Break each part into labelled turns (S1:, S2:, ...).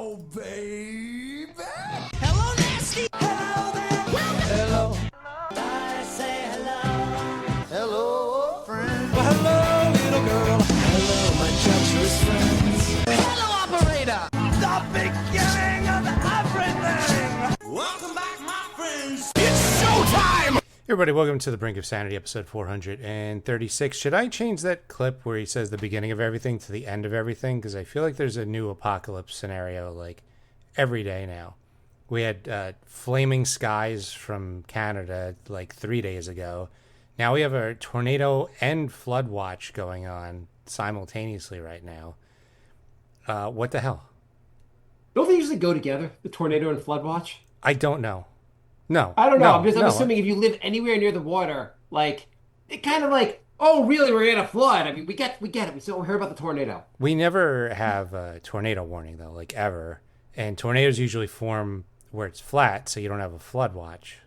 S1: Oh, baby.
S2: Hello, nasty. Hello there.
S1: Hello.
S2: I say hello.
S1: Hello, friend.
S2: Well, hello, little girl.
S1: Hello, my treacherous friends.
S2: Hello, operator. The beginning of everything.
S1: Welcome back, my friends.
S2: It's showtime.
S3: Hey everybody, welcome to the Brink of Sanity, episode 436. Should I change that clip where he says the beginning of everything to the end of everything? Because I feel like there's a new apocalypse scenario, like, every day now. We had flaming skies from Canada, like, 3 days ago. Now we have a tornado and flood watch going on simultaneously right now. What the hell?
S4: Don't they usually go together, the tornado and flood watch?
S3: I don't know. No.
S4: I don't know.
S3: No,
S4: I'm assuming if you live anywhere near the water, like, it kind of like, oh, really, we're in a flood. I mean, we get it. We still hear about the tornado.
S3: We never have a tornado warning, though, like, ever. And tornadoes usually form where it's flat, so you don't have a flood watch.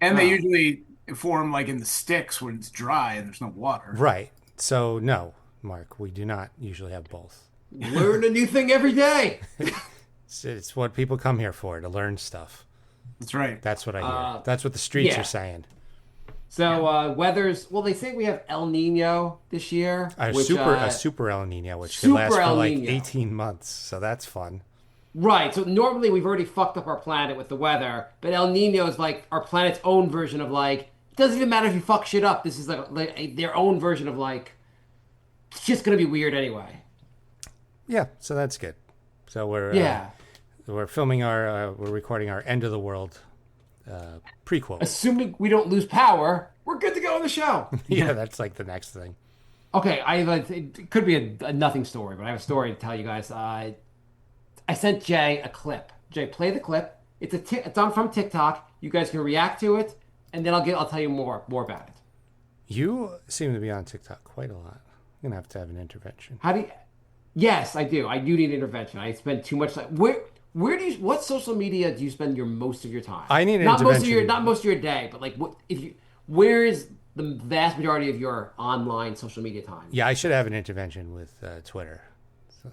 S5: And they usually form like in the sticks when it's dry and there's no water.
S3: Right. So, no, Mark, we do not usually have both.
S4: Learn a new thing every day.
S3: It's what people come here for, to learn stuff.
S5: That's right.
S3: That's what I hear. That's what the streets
S4: yeah.
S3: are saying.
S4: So, weather's, well, they say we have El Nino this year.
S3: A
S4: which,
S3: super El Nino, which could last
S4: Super
S3: for
S4: El
S3: like
S4: Nino.
S3: 18 months. So that's fun.
S4: Right. So normally we've already fucked up our planet with the weather, but El Nino is like our planet's own version of like, it doesn't even matter if you fuck shit up. This is like their own version of like, it's just going to be weird anyway.
S3: Yeah, so that's good. So we're filming we're recording our End of the World prequel.
S4: Assuming we don't lose power, we're good to go on the show.
S3: Yeah, that's like the next thing.
S4: Okay, it could be a nothing story, but I have a story to tell you guys. I sent Jay a clip. Jay, play the clip. It's on from TikTok. You guys can react to it, and then I'll tell you more about it.
S3: You seem to be on TikTok quite a lot. You're gonna have to have an intervention.
S4: How do you? Yes, I do. I do need intervention. I spend too much time. What social media do you spend most of your time?
S3: I need an
S4: not
S3: intervention.
S4: Not most of your day, but like where is the vast majority of your online social media time?
S3: Yeah, I should have an intervention with Twitter.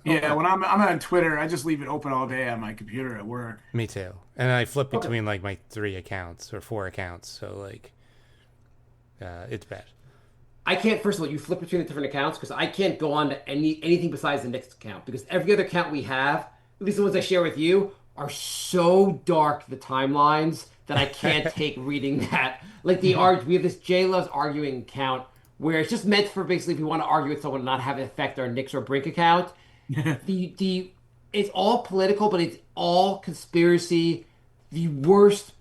S5: Yeah, when I'm on Twitter, I just leave it open all day on my computer at work.
S3: Me too. And I flip between like my 3 accounts or 4 accounts. So like, it's bad.
S4: I can't. First of all, you flip between the different accounts because I can't go on to anything besides the Knicks account because every other account we have, at least the ones I share with you, are so dark the timelines that I can't take reading that. Like we have this J Loves arguing account where it's just meant for basically if you want to argue with someone and not have it affect our Knicks or Brink account. It's all political, but it's all conspiracy. The worst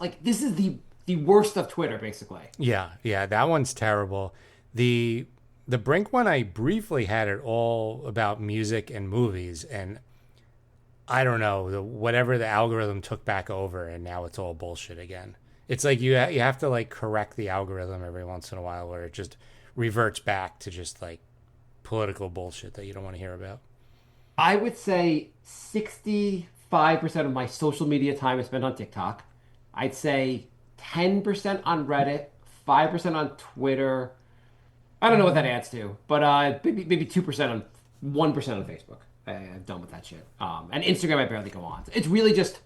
S4: like this is the worst of Twitter, basically.
S3: Yeah, that one's terrible. The Brink one, I briefly had it all about music and movies, and I don't know, whatever the algorithm took back over, and now it's all bullshit again. It's like you have to like correct the algorithm every once in a while, where it just reverts back to just like political bullshit that you don't want to hear about.
S4: I would say 65% of my social media time is spent on TikTok. I'd say 10% on Reddit, 5% on Twitter. I don't know what that adds to, but maybe 2% on 1% on Facebook. I'm done with that shit. And Instagram, I barely go on. It's really just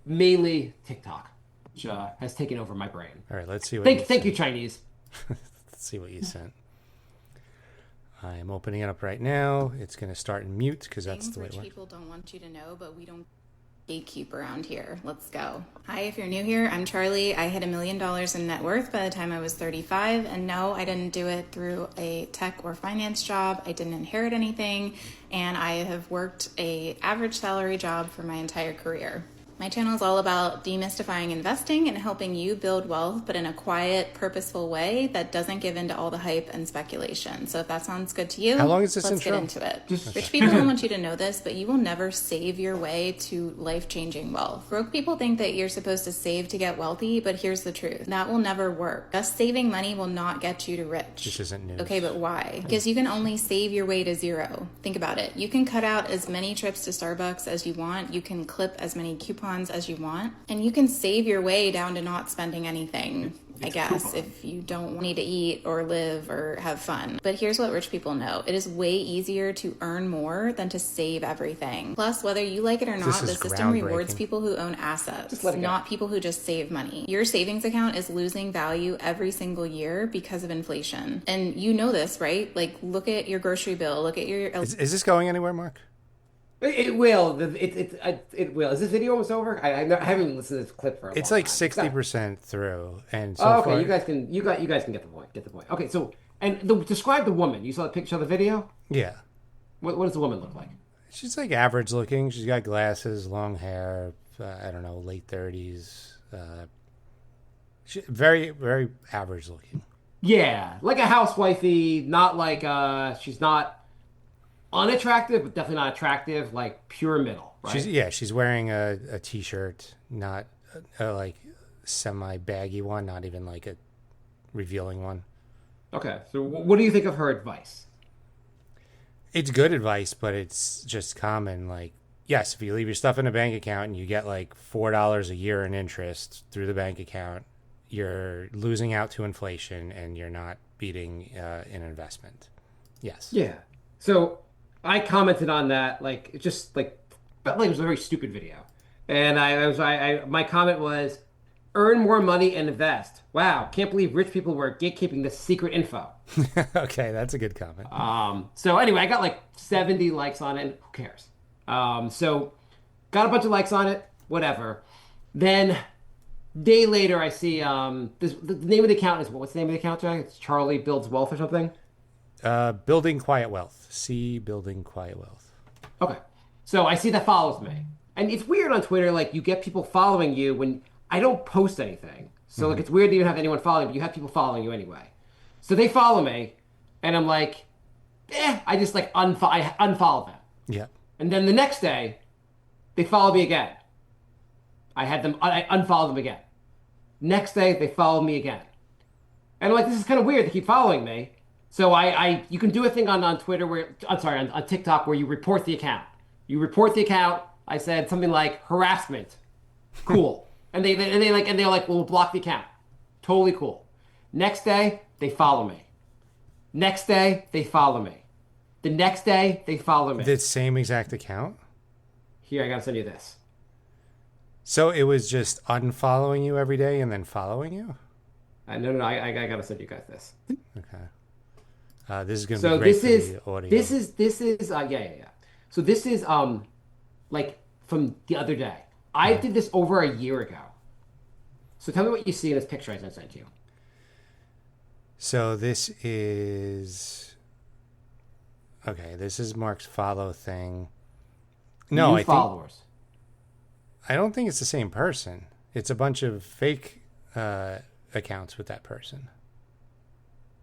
S4: mainly TikTok, which has taken over my brain.
S3: All right, let's see what.
S4: Thank you, Chinese.
S3: Let's see what you sent. I am opening it up right now. It's going to start in mute because that's the way it
S6: Rich
S3: works.
S6: people don't want you to know, but we don't gatekeep around here. Let's go. Hi, if you're new here, I'm Charlie. I hit $1 million in net worth by the time I was 35, and no, I didn't do it through a tech or finance job. I didn't inherit anything, and I have worked a average salary job for my entire career. My channel is all about demystifying investing and helping you build wealth, but in a quiet, purposeful way that doesn't give in to all the hype and speculation. So if that sounds good to you,
S3: How long is this
S6: let's
S3: intro?
S6: get into it. Rich people don't want you to know this, but you will never save your way to life-changing wealth. Broke people think that you're supposed to save to get wealthy, but here's the truth. That will never work. Just saving money will not get you to rich.
S3: This isn't news.
S6: Okay, but why? Because you can only save your way to zero. Think about it. You can cut out as many trips to Starbucks as you want. You can clip as many coupons as you want. And you can save your way down to not spending anything. I guess, if you don't need to eat or live or have fun. But here's what rich people know. It is way easier to earn more than to save everything. Plus, whether you like it or not,
S3: This
S6: the
S3: is
S6: system rewards
S3: groundbreaking.
S6: people who own assets,
S4: Just let it go.
S6: not people who just save money. Your savings account is losing value every single year because of inflation. And you know this, right? Like, look at your grocery bill, look at your...
S3: Is this going anywhere, Mark?
S4: It will. It will. Is this video almost over? I haven't even listened to this clip for a
S3: It's
S4: long
S3: like
S4: time.
S3: 60% through, and so
S4: Oh, okay,
S3: far,
S4: you guys can get the point. Get the point. Okay, so describe the woman. You saw the picture of the video.
S3: yeah,
S4: What does the woman look like?
S3: she's like average looking. She's got glasses, long hair. I don't know, late 30s. Very, very average looking.
S4: Yeah, like a housewifey. Not like she's not unattractive, but definitely not attractive. Like pure middle. Right?
S3: She's wearing a t-shirt, not a like semi baggy one, not even like a revealing one.
S4: Okay. So what do you think of her advice?
S3: It's good advice, but it's just common. Like, yes, if you leave your stuff in a bank account and you get like $4 a year in interest through the bank account, you're losing out to inflation and you're not beating an investment. Yes.
S4: Yeah. So I commented on that, like it just like felt like it was a very stupid video, and my comment was, earn more money and invest. Wow, can't believe rich people were gatekeeping this secret info.
S3: Okay, that's a good comment.
S4: So anyway, I got like 70 likes on it. Who cares? So got a bunch of likes on it. Whatever. Then day later, I see the name of the account is what's the name of the account, Jack? It's Charlie Builds Wealth or something.
S3: Building Quiet Wealth. See Building Quiet Wealth.
S4: Okay. So I see that follows me. And it's weird on Twitter, like you get people following you when I don't post anything. So like it's weird that you don't have anyone following, but you have people following you anyway. So they follow me, and I'm like, I just like I unfollow them.
S3: Yeah.
S4: And then the next day, they follow me again. I unfollowed them again. Next day, they follow me again. And I'm like, this is kind of weird. They keep following me. So you can do a thing on Twitter on TikTok where you report the account. You report the account. I said something like harassment. Cool. and they're like, well, we'll block the account. Totally cool. Next day, they follow me. Next day, they follow me. The next day, they follow me.
S3: The same exact account?
S4: Here, I gotta send you this.
S3: So it was just unfollowing you every day and then following you?
S4: No, I gotta send you guys this.
S3: Okay. This is gonna
S4: So
S3: be great
S4: this
S3: for
S4: is
S3: the audio.
S4: this is yeah. So this is like from the other day. I did this over a year ago. So tell me what you see in this picture I just sent you.
S3: So this is okay. This is Mark's follow thing. No,
S4: New followers.
S3: I don't think it's the same person. It's a bunch of fake accounts with that person.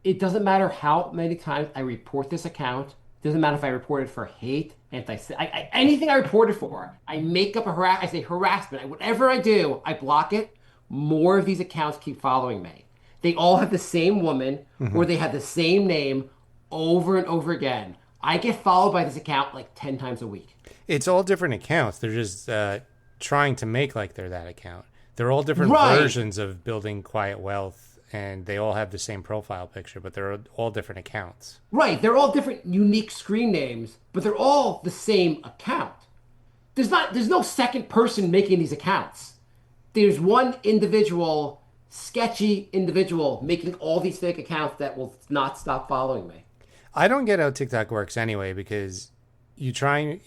S4: It doesn't matter how many times I report this account. It doesn't matter if I report it for hate, anything I report it for. I make up I say harassment. Whatever I do, I block it. More of these accounts keep following me. They all have the same woman or they have the same name over and over again. I get followed by this account like 10 times a week.
S3: It's all different accounts. They're just trying to make like they're that account. They're all different
S4: Right.
S3: versions of Building Quiet Wealth, and they all have the same profile picture, but they're all different accounts.
S4: Right, they're all different unique screen names, but they're all the same account. There's no second person making these accounts. There's one individual, sketchy individual making all these fake accounts that will not stop following me.
S3: I don't get how TikTok works anyway, because you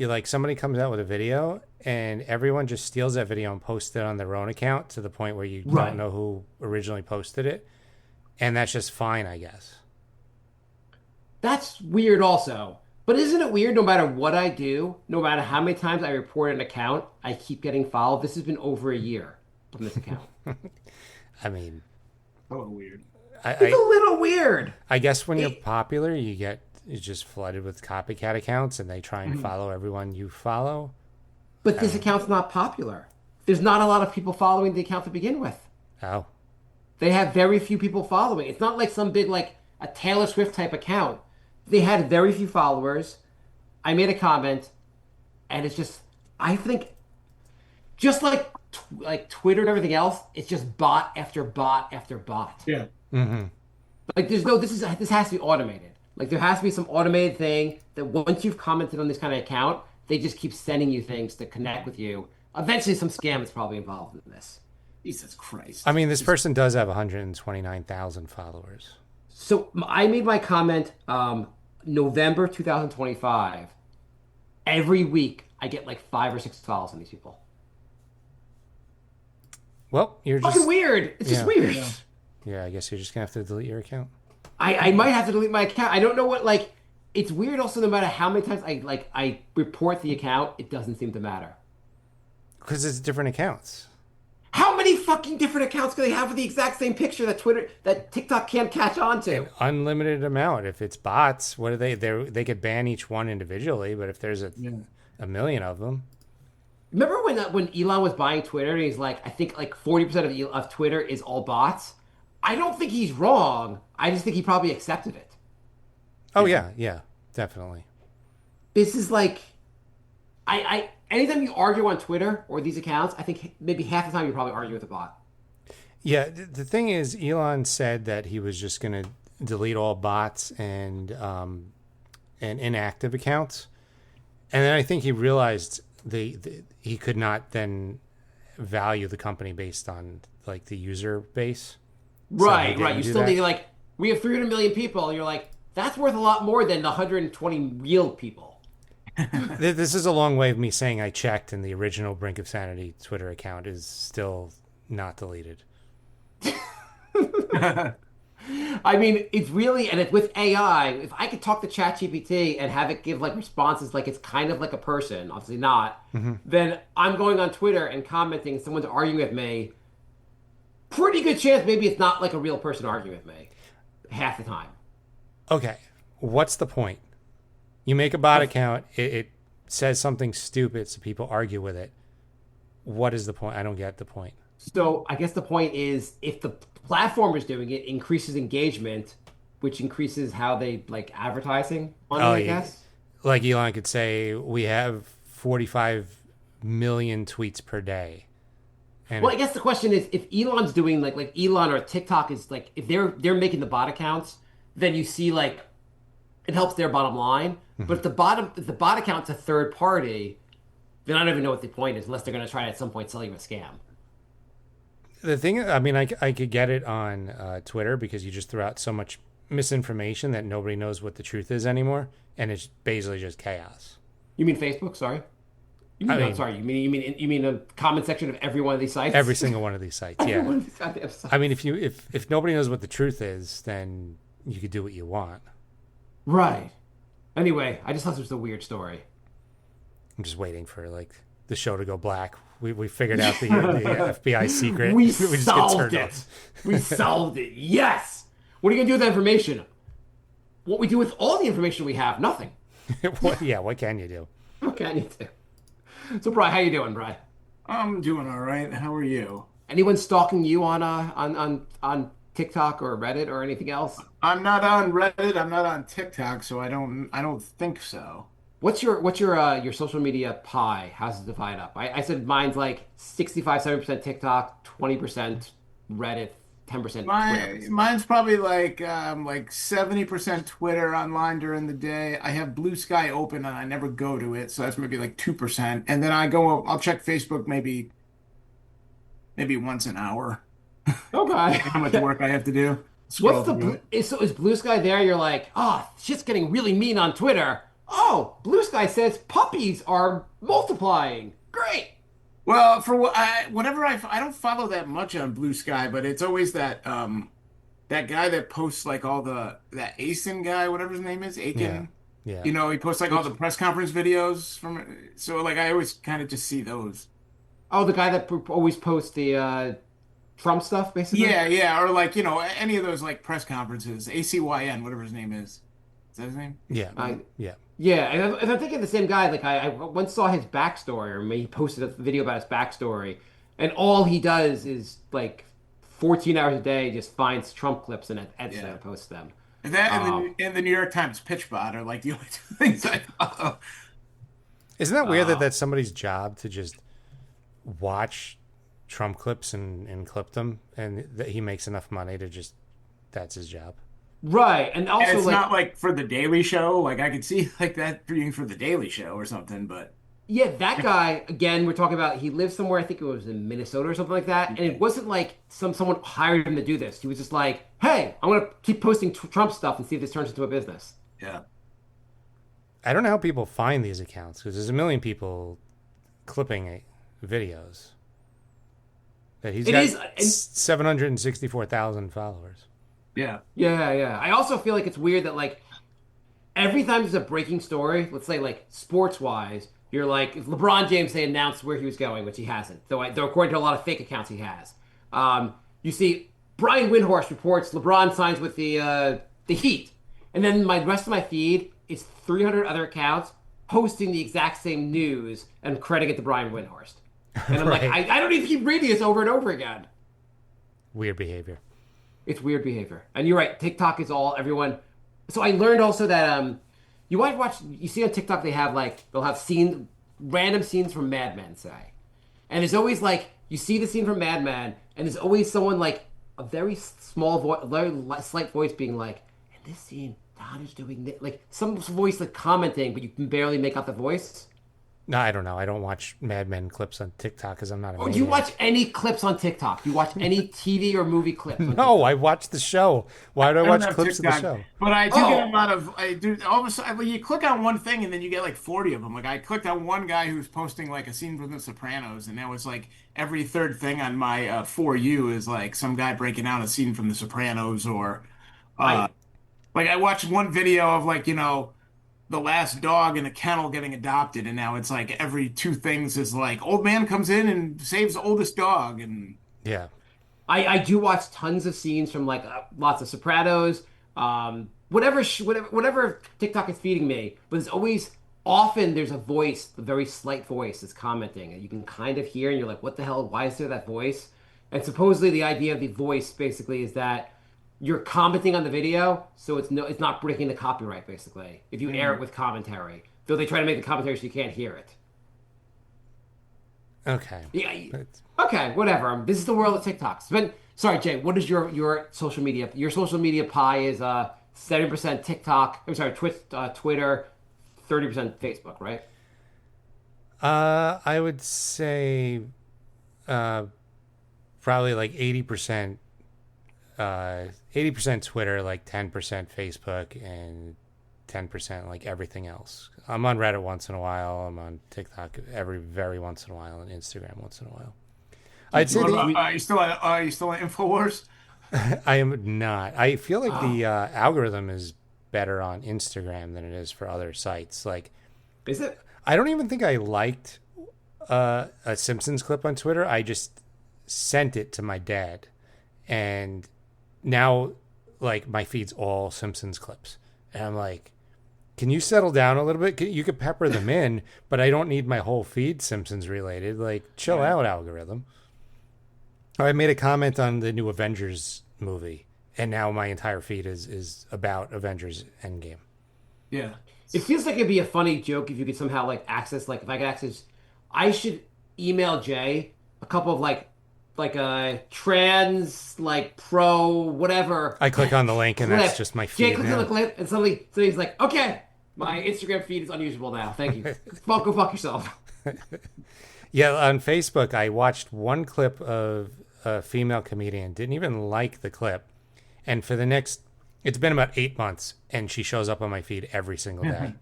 S3: like somebody comes out with a video and everyone just steals that video and posts it on their own account to the point where you
S4: Right.
S3: don't know who originally posted it. And that's just fine, I guess.
S4: That's weird also. But isn't it weird no matter what I do, no matter how many times I report an account, I keep getting followed? This has been over a year from this account.
S3: I mean,
S5: A little weird.
S4: It's a little weird.
S3: I guess when you're popular, you're just flooded with copycat accounts and they try and follow everyone you follow.
S4: But this account's not popular. There's not a lot of people following the account to begin with.
S3: Oh,
S4: They have very few people following. It's not like some big, like a Taylor Swift type account. They had very few followers. I made a comment, and it's just, I think, just like like Twitter and everything else, it's just bot after bot after bot.
S5: Yeah.
S4: Like there's no this has to be automated. Like there has to be some automated thing that once you've commented on this kind of account, they just keep sending you things to connect with you. Eventually some scam is probably involved in this.
S5: Jesus Christ.
S3: I mean, this person does have 129,000 followers.
S4: So I made my comment November 2025. Every week I get like 5 or 6 follows on these people.
S3: Well, you're just
S4: Fucking weird. It's just
S3: Yeah.
S4: weird.
S3: Yeah, I guess you're just gonna have to delete your account.
S4: I might have to delete my account. I don't know what like. It's weird. Also, no matter how many times I report the account, it doesn't seem to matter.
S3: Because it's different accounts.
S4: How many fucking different accounts can they have with the exact same picture that TikTok can't catch on to?
S3: Unlimited amount. If it's bots, what are they could ban each one individually, but if there's a million of them.
S4: Remember when Elon was buying Twitter and he's like, I think like 40% of Twitter is all bots. I don't think he's wrong. I just think he probably accepted it.
S3: Oh yeah, definitely.
S4: This is like, I anytime you argue on Twitter or these accounts, I think maybe half the time you probably argue with a bot.
S3: Yeah, the thing is, Elon said that he was just going to delete all bots and inactive accounts, and then I think he realized he could not then value the company based on like the user base.
S4: Right.
S3: You
S4: You still need like we have 300 million people, and you're like that's worth a lot more than the 120 real people.
S3: This is a long way of me saying I checked, and the original Brink of Sanity Twitter account is still not deleted.
S4: I mean, it's really, and it's with AI. If I could talk to ChatGPT and have it give like responses like it's kind of like a person, obviously not, then I'm going on Twitter and commenting, someone's arguing with me. Pretty good chance maybe it's not like a real person arguing with me half the time.
S3: Okay, what's the point? You make a bot account, it says something stupid, so people argue with it. What is the point? I don't get the point.
S4: So I guess the point is if the platform is doing it, increases engagement, which increases how they like advertising on it, I guess.
S3: Like Elon could say, we have 45 million tweets per day. And
S4: Well, I guess the question is if Elon's doing like Elon or TikTok is like if they're making the bot accounts, then you see like it helps their bottom line. But if the bot account's a third party, then I don't even know what the point is unless they're going to try to at some point sell you a scam.
S3: the thing, I mean, I could get it on Twitter because you just throw out so much misinformation that nobody knows what the truth is anymore, and it's basically just chaos.
S4: You mean Facebook? Sorry. I'm sorry. You mean the comment section of every one of these sites?
S3: Every single one of these sites,
S4: Every
S3: yeah.
S4: one of these goddamn sites.
S3: I mean, if nobody knows what the truth is, then you could do what you want.
S4: Right. Anyway, I just thought this was a weird story.
S3: I'm just waiting for like the show to go black. We figured out the FBI secret.
S4: We
S3: just get
S4: solved
S3: turned
S4: it.
S3: off.
S4: We solved it. Yes. What are you gonna do with that information? What we do with all the information we have? Nothing.
S3: What can you do?
S4: What can you do? So, Bri, how you doing, Bri?
S5: I'm doing all right. How are you?
S4: Anyone stalking you on TikTok or Reddit or anything else?
S5: I'm not on Reddit. I'm not on TikTok, so I don't think so.
S4: What's your social media pie? How's it divide up? I said mine's like 65-70% TikTok, 20% Reddit, 10% Twitter.
S5: Mine's probably like 70% Twitter online during the day. I have Blue Sky open and I never go to it, so that's maybe like 2%. And then I'll check Facebook maybe once an hour.
S4: Okay.
S5: How much work I have to do. Scroll
S4: What's
S5: through it.
S4: so is Blue Sky there? You're like, oh, shit's getting really mean on Twitter. Oh, Blue Sky says puppies are multiplying. Great.
S5: Well, for what whenever I don't follow that much on Blue Sky, but it's always that guy that posts like all that Asen guy, whatever his name is, Aiken.
S3: Yeah.
S5: You know, he posts like all the press conference videos so like I always kind of just see those.
S4: Oh, the guy that always posts the Trump stuff, basically.
S5: Yeah, or like any of those like press conferences, ACYN, whatever his name is. Is that his name?
S3: Yeah.
S4: Yeah. Yeah, and I'm thinking of the same guy. Like I once saw his backstory, or he posted a video about his backstory, and all he does is like 14 hours a day just finds Trump clips and edits them and posts them.
S5: And that and the New York Times pitch bot are like the only two things I follow.
S3: Isn't that weird that that's somebody's job to just watch Trump clips and clip them, and that he makes enough money to just that's his job.
S4: Right, and
S5: And
S4: also
S5: it's
S4: like
S5: not like for the Daily Show. Like I could see like that being for the Daily Show or something, but
S4: yeah, that guy again. We're talking about he lives somewhere. I think it was in Minnesota or something like that. And it wasn't like someone hired him to do this. He was just like, "Hey, I'm gonna keep posting Trump stuff and see if this turns into a business."
S5: yeah.
S3: I don't know how people find these accounts because there's a million people clipping videos. That he's
S4: It
S3: got
S4: is, and-
S3: 764,000 followers.
S5: Yeah.
S4: Yeah, yeah. I also feel like it's weird that like every time there's a breaking story, let's say like sports wise, you're like if LeBron James they announced where he was going, which he hasn't, though according to a lot of fake accounts he has. You see Brian Windhorst reports LeBron signs with the Heat, and then my rest of my feed is 300 other accounts posting the exact same news and crediting it to Brian Windhorst. And I'm like,
S3: Right.
S4: I don't need to keep reading this over and over again.
S3: Weird behavior.
S4: It's weird behavior. And you're right, TikTok is all everyone. So I learned also that you might watch you see on TikTok they have like they'll have random scenes from Mad Men say. And there's always like you see the scene from Mad Men and there's always someone like a very small voice, very slight voice being like, in this scene, Don is doing this. Like some voice like commenting, but you can barely make out the voice.
S3: No, I don't know. I don't watch Mad Men clips on TikTok because I'm not a
S4: Or do you
S3: maniac.
S4: watch any clips on TikTok? Do you watch any TV or movie clips? On
S3: No, I watch the show. Why do I
S5: I don't
S3: watch
S5: have
S3: clips of the
S5: TikTok,
S3: show?
S5: but I do
S4: Oh.
S5: get a lot of. I do all of a sudden. Like, you click on one thing and then you get like 40 of them. Like I clicked on one guy who's posting like a scene from The Sopranos, and now it's like every third thing on my For You is like some guy breaking out a scene from The Sopranos, or like I watched one video of like the last dog in a kennel getting adopted, and now it's like every two things is like old man comes in and saves the oldest dog, and
S3: Yeah.
S4: I do watch tons of scenes from like lots of Sopranos, whatever TikTok is feeding me. But there's always often there's a voice, a very slight voice that's commenting, and you can kind of hear, and you're like, "What the hell? Why is there that voice?" And supposedly the idea of the voice basically is that you're commenting on the video, so it's not breaking the copyright. Basically, if you air it with commentary, though they try to make the commentary so you can't hear it.
S3: Okay.
S4: Yeah.
S3: But-
S4: Okay, whatever. This is the world of TikToks. But sorry, Jay. What is your social media? Your social media pie is 70% TikTok. I'm sorry, Twitter, 30% Facebook, right?
S3: I would say probably like 80%. 80% Twitter, like 10% Facebook, and 10% like everything else. I'm on Reddit once in a while. I'm on TikTok very once in a while, and Instagram once in a while. I'd say
S5: are you still at Infowars?
S3: I am not. I feel like the algorithm is better on Instagram than it is for other sites. Like,
S4: Is it?
S3: I don't even think I liked a Simpsons clip on Twitter. I just sent it to my dad, and now like my feed's all Simpsons clips, and I'm like, can you settle down a little bit? You could pepper them in, but I don't need my whole feed Simpsons related. Like, chill out, algorithm. I made a comment on the new Avengers movie, and now my entire feed is about Avengers Endgame.
S5: Yeah.
S4: It feels like it'd be a funny joke if you could somehow like access, like if I could access, I should email Jay a couple of like trans like pro whatever.
S3: I click on the link, and that's
S4: clip.
S3: just my
S4: Jay
S3: feed
S4: clicks on
S3: now.
S4: the clip, and somebody's like, "Okay, my Instagram feed is unusable now. Thank you. Go fuck yourself."
S3: Yeah, on Facebook, I watched one clip of a female comedian, didn't even like the clip. And for the next, it's been about 8 months, and she shows up on my feed every single day.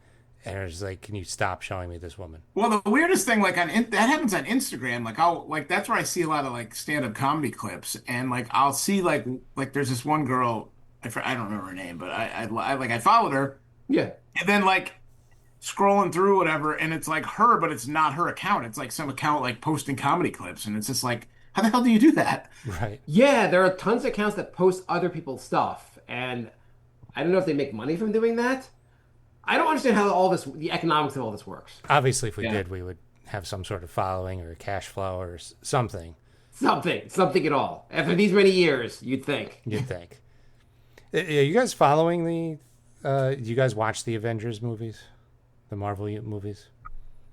S3: And I was like, can you stop showing me this woman?
S5: Well, the weirdest thing, like that happens on Instagram. Like that's where I see a lot of like stand-up comedy clips, and like I'll see like there's this one girl, I don't remember her name, but I followed her,
S4: Yeah.
S5: and then like scrolling through whatever, and it's like her, but it's not her account. It's like some account like posting comedy clips, and it's just like, how the hell do you do that?
S3: Right.
S4: Yeah, there are tons of accounts that post other people's stuff, and I don't know if they make money from doing that. I don't understand how the economics of all this works.
S3: Obviously, if we
S4: Yeah.
S3: did, we would have some sort of following or cash flow or something,
S4: Something at all. After these many years, you'd think.
S3: you'd think. Are you guys following do you guys watch the Avengers movies? The Marvel movies?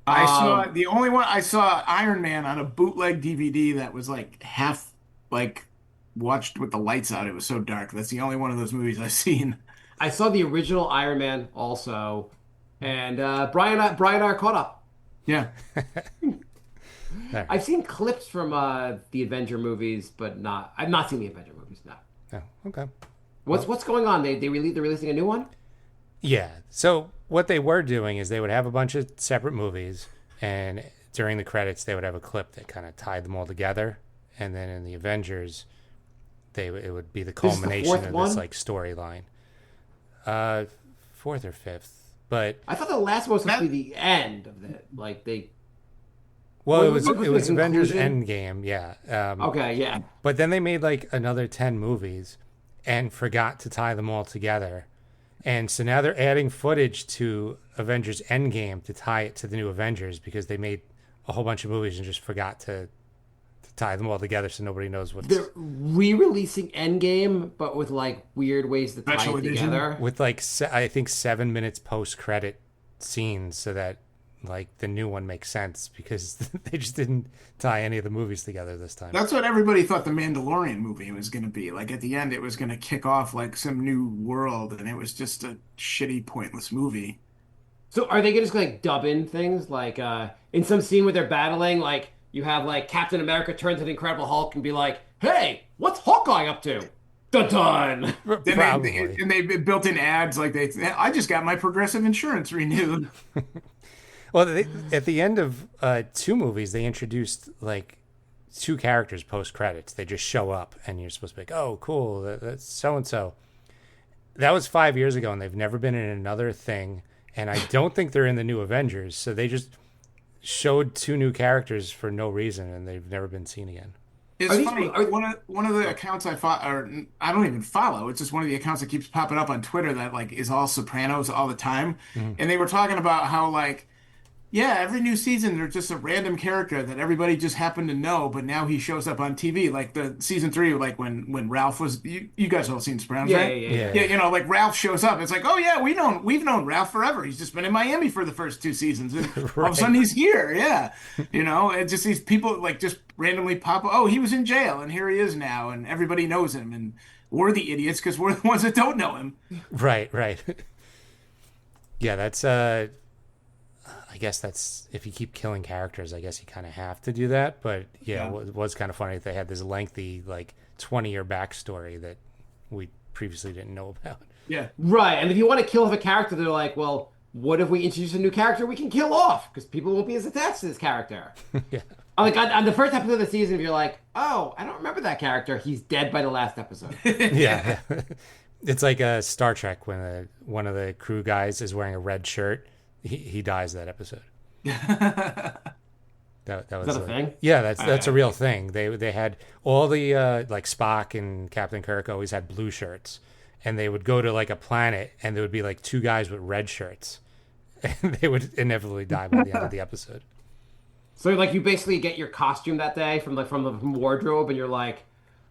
S5: I saw the only one I saw Iron Man on a bootleg DVD that was like half like watched with the lights out. It was so dark. That's the only one of those movies I've seen.
S4: I saw the original Iron Man also, and Brian and I are caught up.
S5: Yeah.
S4: I've seen clips from the Avenger movies, but I've not seen the Avenger movies. No.
S3: Oh, okay.
S4: What's going on? They're releasing a new one?
S3: Yeah. So what they were doing is they would have a bunch of separate movies, and during the credits they would have a clip that kind of tied them all together, and then in the Avengers, it would be the
S4: This is the
S3: culmination
S4: fourth
S3: of
S4: one?
S3: this like storyline. Fourth or fifth, but
S4: I thought the last one was supposed to be the end of it. Like they.
S3: well,
S4: Well,
S3: it was
S4: it was
S3: it was
S4: the
S3: Avengers
S4: conclusion.
S3: Endgame, yeah.
S4: Okay, yeah.
S3: But then they made like another 10 movies and forgot to tie them all together. And so now they're adding footage to Avengers Endgame to tie it to the new Avengers because they made a whole bunch of movies and just forgot to tie them all together so nobody knows what's
S4: They're re-releasing Endgame, but with like weird ways to tie
S5: Special
S4: it
S5: edition?
S4: together.
S3: with like I think 7 minutes post credit scenes so that like the new one makes sense because they just didn't tie any of the movies together this time.
S5: That's what everybody thought the Mandalorian movie was going to be. Like at the end, it was going to kick off like some new world, and it was just a shitty, pointless movie.
S4: So are they just like dub in things like in some scene where they're battling, like you have like Captain America turn to the Incredible Hulk and be like, "Hey, what's Hawkeye up to?" Dun dun.
S3: Probably.
S5: And they built in ads like I just got my Progressive insurance renewed.
S3: Well, at the end of 2 movies, they introduced like 2 characters post credits. They just show up, and you're supposed to be like, "Oh, cool, that's so and so." That was 5 years ago, and they've never been in another thing. And I don't think they're in the new Avengers. So they just showed 2 new characters for no reason, and they've never been seen again.
S5: It's
S4: Are these-
S5: funny.
S4: are-
S5: One of the accounts I follow, or I don't even follow. It's just one of the accounts that keeps popping up on Twitter that like is all Sopranos all the time, and they were talking about how like. Yeah, every new season there's just a random character that everybody just happened to know, but now he shows up on TV. Like the season 3, like when Ralph was, you guys all seen Sopranos,
S4: Yeah,
S5: right?
S4: yeah.
S3: Yeah.
S5: You know, like Ralph shows up. It's like, oh yeah, we've known Ralph forever. He's just been in Miami for the first 2 seasons, and all of a sudden he's here. Yeah, you know, it just these people like just randomly pop. Oh, he was in jail, and here he is now, and everybody knows him, and we're the idiots because we're the ones that don't know him.
S3: Right. Yeah, that's I guess that's if you keep killing characters, I guess you kind of have to do that. But yeah,
S5: Yeah.
S3: it was kind of funny that they had this lengthy, like 20-year backstory that we previously didn't know about.
S5: Yeah.
S4: Right, and if you want to kill off a character, they're like, well, what if we introduce a new character we can kill off? Because people won't be as attached to this character.
S3: Yeah.
S4: Like on the first episode of the season, if you're like, oh, I don't remember that character, he's dead by the last episode.
S3: Yeah. It's like Star Trek when one of the crew guys is wearing a red shirt. He dies that episode. That was
S4: that a thing?
S3: Yeah, that's a real thing. They had all the like Spock and Captain Kirk always had blue shirts, and they would go to like a planet, and there would be like 2 guys with red shirts, and they would inevitably die by the end of the episode.
S4: So like you basically get your costume that day from the wardrobe, and you're like,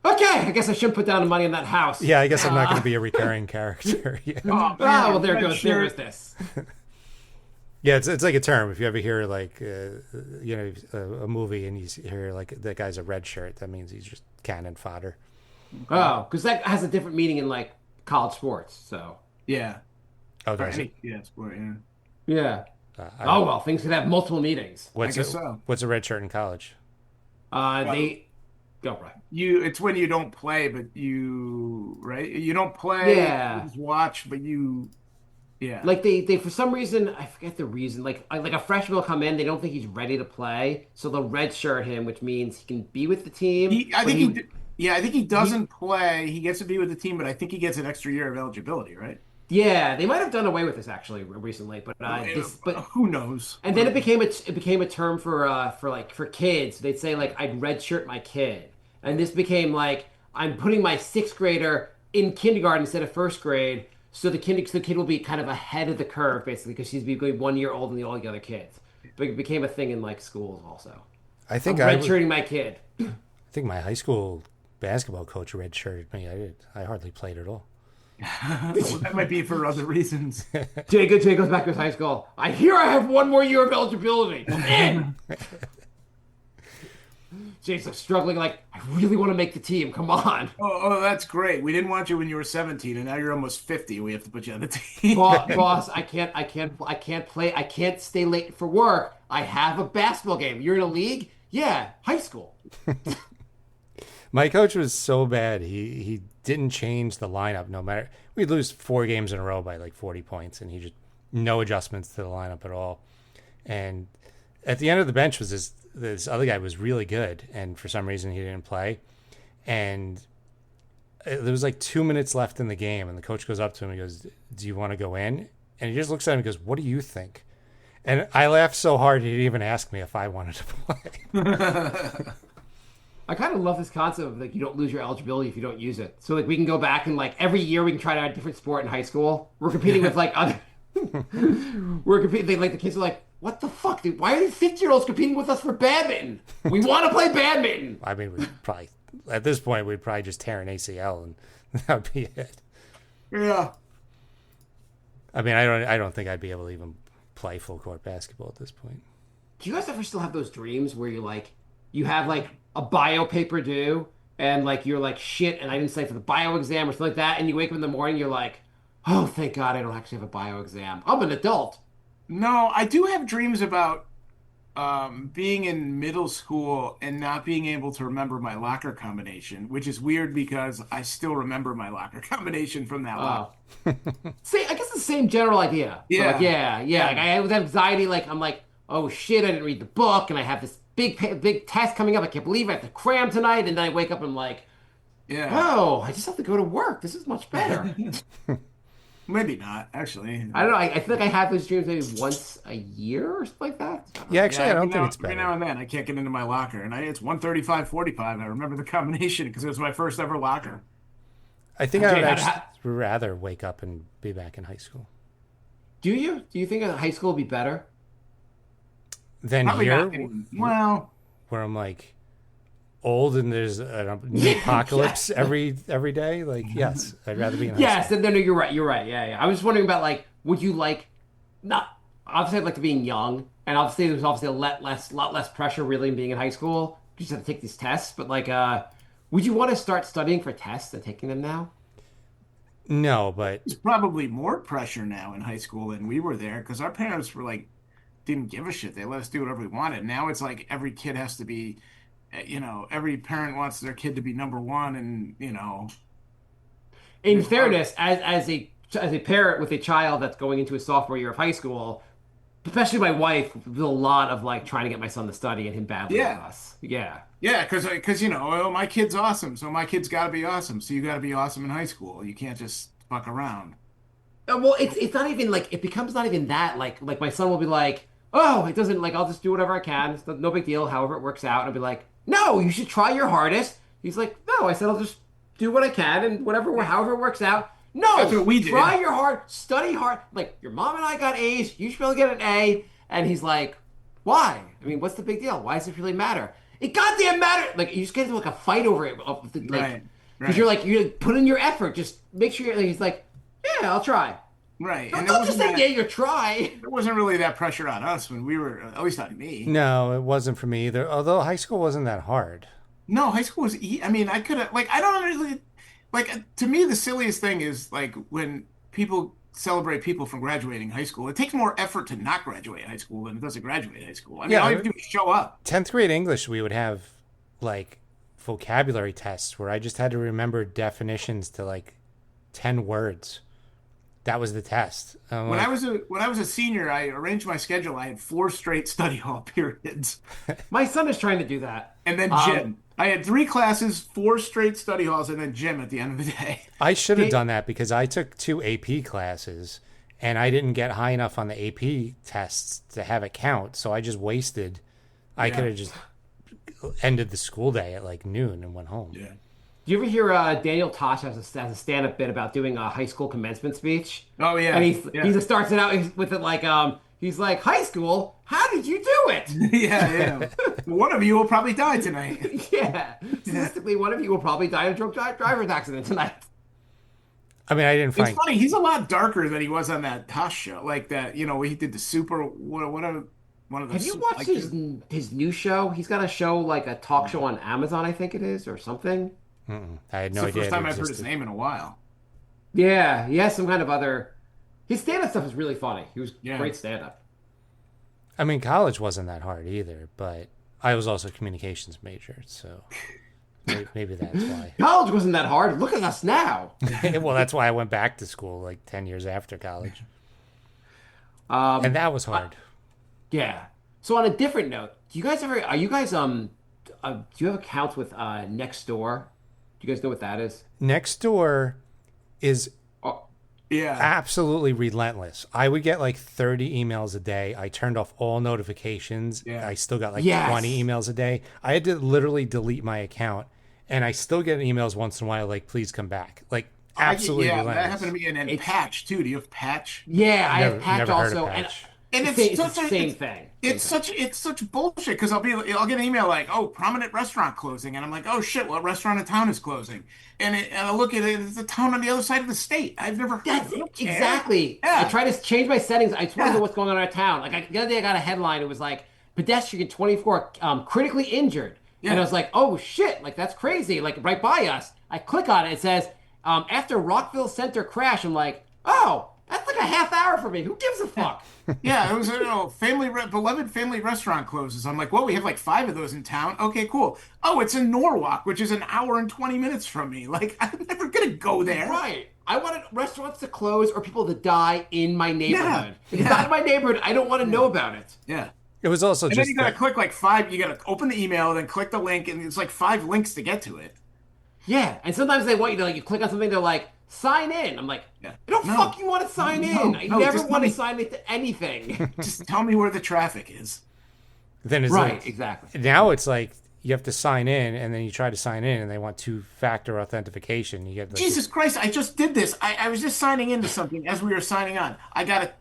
S4: okay, I guess I shouldn't put down the money in that house.
S3: Yeah, I guess I'm not going to be a recurring charger. Yeah.
S5: Oh,
S4: Well, there
S5: red
S4: goes
S5: shirt.
S4: this.
S3: Yeah, it's like a term. If you ever hear like a movie and you hear like that guy's a red shirt, that means he's just cannon fodder.
S4: Oh, because that has a different meaning in like college sports. So
S5: Yeah.
S3: Oh,
S5: Or
S3: does it?
S5: any, yeah, sport, yeah.
S4: yeah.
S3: I-
S4: Oh well, things could have multiple meanings.
S3: What's
S5: I guess
S3: a,
S5: so.
S3: What's a red shirt in college?
S4: They go right.
S5: It's when you don't play, but right? You don't play,
S4: Yeah.
S5: you just watch, but yeah.
S4: Like they for some reason I forget the reason. Like a freshman will come in, they don't think he's ready to play, so they'll redshirt him, which means he can be with the team.
S5: I
S4: but
S5: think he doesn't play. He gets to be with the team, but I think he gets an extra year of eligibility, right?
S4: yeah, they might have done away with this actually recently, but
S5: Who knows?
S4: and then it became a term for kids. They'd say like I'd redshirt my kid, and this became like I'm putting my 6th grader in kindergarten instead of 1st grade, so the kid will be kind of ahead of the curve basically because she's going 1 year older than all the other kids. But it became a thing in like schools also.
S3: I think
S4: I'm redshirting my kid.
S3: I think my high school basketball coach redshirted me. I hardly played at all.
S5: Well, that might be for other reasons.
S4: Jay goes back to his high school. I hear I have one more year of eligibility. I'm in. Jay's like struggling, like, I really want to make the team. Come on.
S5: That's great. We didn't want you when you were 17, and now you're almost 50. We have to put you on the team.
S4: Boss, I can't play. I can't stay late for work. I have a basketball game. You're in a league? Yeah, high school.
S3: My coach was so bad. He didn't change the lineup. No matter we'd lose 4 games in a row by like 40 points, and he just no adjustments to the lineup at all. And at the end of the bench was this other guy was really good, and for some reason he didn't play. And there was like 2 minutes left in the game, and the coach goes up to him and goes, "Do you want to go in?" And he just looks at him and goes, "What do you think?" And I laughed so hard he didn't even ask me if I wanted to play.
S4: I kind of love this concept of like you don't lose your eligibility if you don't use it. So like we can go back and like every year we can try out a different sport in high school. We're competing with like other. We're competing. They, like the kids are like, "What the fuck, dude? Why are these 50-year-olds competing with us for badminton? We want to play badminton."
S3: I mean, we'd probably at this point we'd probably just tear an ACL and that would be it.
S5: Yeah.
S3: I mean, I don't think I'd be able to even play full court basketball at this point.
S4: Do you guys ever still have those dreams where you have like a bio paper due and like you're like shit and I didn't study for the bio exam or something like that, and you wake up in the morning, you're like, "Oh, thank God I don't actually have a bio exam. I'm an adult."
S5: No, I do have dreams about being in middle school and not being able to remember my locker combination, which is weird because I still remember my locker combination from that
S4: Wow.
S5: locker.
S4: I guess the same general idea. So,
S5: Yeah.
S4: like, yeah. Like I have anxiety. Like I'm like, "Oh shit, I didn't read the book, and I have this big test coming up. I can't believe I have to cram tonight." And then I wake up and I'm like,
S5: Yeah.
S4: "Oh, I just have to go to work. This is much better."
S5: Maybe not, actually.
S4: I don't know. I feel like I have those dreams maybe once a year or something like that.
S3: Yeah, actually, I don't
S5: every
S3: think
S5: now-
S3: it's
S5: Every
S3: better.
S5: now and then, I can't get into my locker, and it's 135-45. I remember the combination because it was my first ever locker.
S3: I think I would
S4: Jay,
S3: actually rather wake up and be back in high school
S4: Do you? Do you think high school would be better?
S3: than
S5: Probably
S3: here,
S5: not getting, well,
S3: where I'm like old and there's a new apocalypse every day. Like, yes, I'd rather be in high
S4: Yes.
S3: school.
S4: No, you're right. You're right. Yeah. I was just wondering about like, would you like, not obviously I'd like to being young, and obviously there's obviously a lot less pressure really in being in high school. You just have to take these tests, but like, would you want to start studying for tests and taking them now?
S3: No, but
S5: there's probably more pressure now in high school than we were there because our parents were like, didn't give a shit. They let us do whatever we wanted. Now it's like every kid has to be, every parent wants their kid to be number one, and
S4: In fairness, as a parent with a child that's going into a sophomore year of high school, especially my wife, there's a lot of like trying to get my son to study and him battling with us. Yeah.
S5: Yeah, because my kid's awesome, so my kid's got to be awesome. So you got to be awesome in high school. You can't just fuck around.
S4: Well, it's not even like it becomes not even that like my son will be like, "Oh, it doesn't like I'll just do whatever I can. It's no big deal. However it works out." And I'll be like, "No, you should try your hardest." He's like, "No," I said, "I'll just do what I can and however it works out." No,
S5: That's what we did.
S4: Try your hard, study hard. Like your mom and I got A's. You should be able to get an A. And he's like, "Why? I mean, what's the big deal? Why does it really matter?" It goddamn matter. Like you just get into like a fight over it. Like,
S5: Right.
S4: Because you're like you put in your effort. Just make sure you're. Like, he's like, "Yeah, I'll try."
S5: Right.
S4: Don't,
S5: And
S4: don't just say, "Yeah, you try."
S5: there wasn't really that pressure on us when we were, at least not me.
S3: no, it wasn't for me either. Although high school wasn't that hard.
S5: No, high school was. I mean, I could have I don't really to me the silliest thing is like when people celebrate people from graduating high school. It takes more effort to not graduate high school than it does to graduate high school. I mean,
S3: Yeah,
S5: all you have to do is show up.
S3: 10th grade English, we would have like vocabulary tests where I just had to remember definitions to like 10 words. That was the test. I'm
S5: When
S3: like,
S5: I was a senior, I arranged my schedule. I had 4 straight study hall periods,
S4: My son is trying to do that.
S5: and then gym. I had 3 classes, 4 straight study halls, and then gym at the end of the day.
S3: I should have done that because I took 2 AP classes and I didn't get high enough on the AP tests to have it count. So I just wasted. I could have just ended the school day at like noon and went home.
S5: Yeah.
S4: Do you ever hear Daniel Tosh has a stand-up bit about doing a high school commencement speech?
S5: Oh yeah.
S4: And
S5: yeah.
S4: he starts it out with it like he's like, "High school, how did you do it?"
S5: yeah. One of you will probably die tonight.
S4: Yeah. Statistically, one of you will probably die in a drunk driver's accident tonight.
S3: I mean, I didn't
S5: It's
S3: find.
S5: funny. He's a lot darker than he was on that Tosh show, like that. You know, he did the super. One of the.
S4: Have you watched
S5: like,
S4: his new show? He's got a show like a talk show on Amazon, I think it is, or something.
S3: I had
S5: It's
S3: no
S5: the
S3: idea
S5: first
S3: it
S5: time I've heard his
S3: existed.
S5: name in a while.
S4: Yeah, he has some kind of other. His stand-up stuff is really funny. He was
S5: Yeah.
S4: great stand-up.
S3: I mean, college wasn't that hard either, but I was also a communications major, so maybe that's why.
S4: College wasn't that hard. Look at us now.
S3: Well, that's why I went back to school like 10 years after college,
S4: Um,
S3: and that was hard.
S4: yeah. So on a different note, do you guys ever? Are you guys do you have accounts with Nextdoor? Do you guys know what that is?
S3: Nextdoor is
S4: Oh,
S5: Yeah.
S3: absolutely relentless. I would get like 30 emails a day. I turned off all notifications.
S5: Yeah.
S3: I still got like
S4: Yes.
S3: 20 emails a day. I had to literally delete my account, and I still get emails once in a while like, please come back. Like, absolutely
S5: Yeah,
S3: relentless.
S5: that happened to me. And
S4: It's-
S5: Patch too. Do you have Patch?
S4: yeah, I
S3: Never-
S4: have Patch
S3: never heard of
S4: also,
S3: Patch.
S5: And
S4: it's,
S5: it's
S4: the
S5: such a
S4: same
S5: it's,
S4: thing.
S5: it's such bullshit because I'll get an email like, oh, prominent restaurant closing, and I'm like, oh shit, what restaurant in town is closing? And I look at it, it's a town on the other side of the state. I've never heard
S4: That's
S5: of it. I don't care.
S4: exactly.
S5: Yeah.
S4: I try to change my settings. I just want to
S5: Yeah.
S4: know what's going on in our town. Like the other day, I got a headline. It was like pedestrian 24 critically injured, and
S5: Yeah.
S4: I was like, oh shit, like that's crazy. Like right by us. I click on it. It says after Rockville Center crash. I'm like, oh, that's like a half hour for me. Who gives a fuck?
S5: Yeah, it was beloved family restaurant closes. I'm like, well, we have like 5 of those in town. Okay, cool. Oh, it's in Norwalk, which is an hour and 20 minutes from me. Like, I'm never gonna go there.
S4: Right. I wanted restaurants to close or people to die in my neighborhood. If it's
S5: Yeah.
S4: not in my neighborhood, I don't want to know about it.
S5: Yeah.
S3: It was also
S5: And
S3: just
S5: then you gotta
S3: that-
S5: click like 5. You gotta open the email, then click the link, and it's like 5 links to get to it.
S4: Yeah, and sometimes they want you to like you click on something, they're like, sign in. I'm like,
S5: Yeah.
S4: I don't
S5: No.
S4: fucking want to sign in.
S5: No,
S4: I
S5: no,
S4: never
S5: just
S4: want to
S5: let me-
S4: sign into anything.
S5: Just tell me where the traffic is.
S3: then it's
S4: Right,
S3: like,
S4: exactly.
S3: now it's like you have to sign in, and then you try to sign in, and they want 2-factor authentication. You get like,
S5: Jesus Christ, I just did this. I was just signing into something as we were signing on. I got to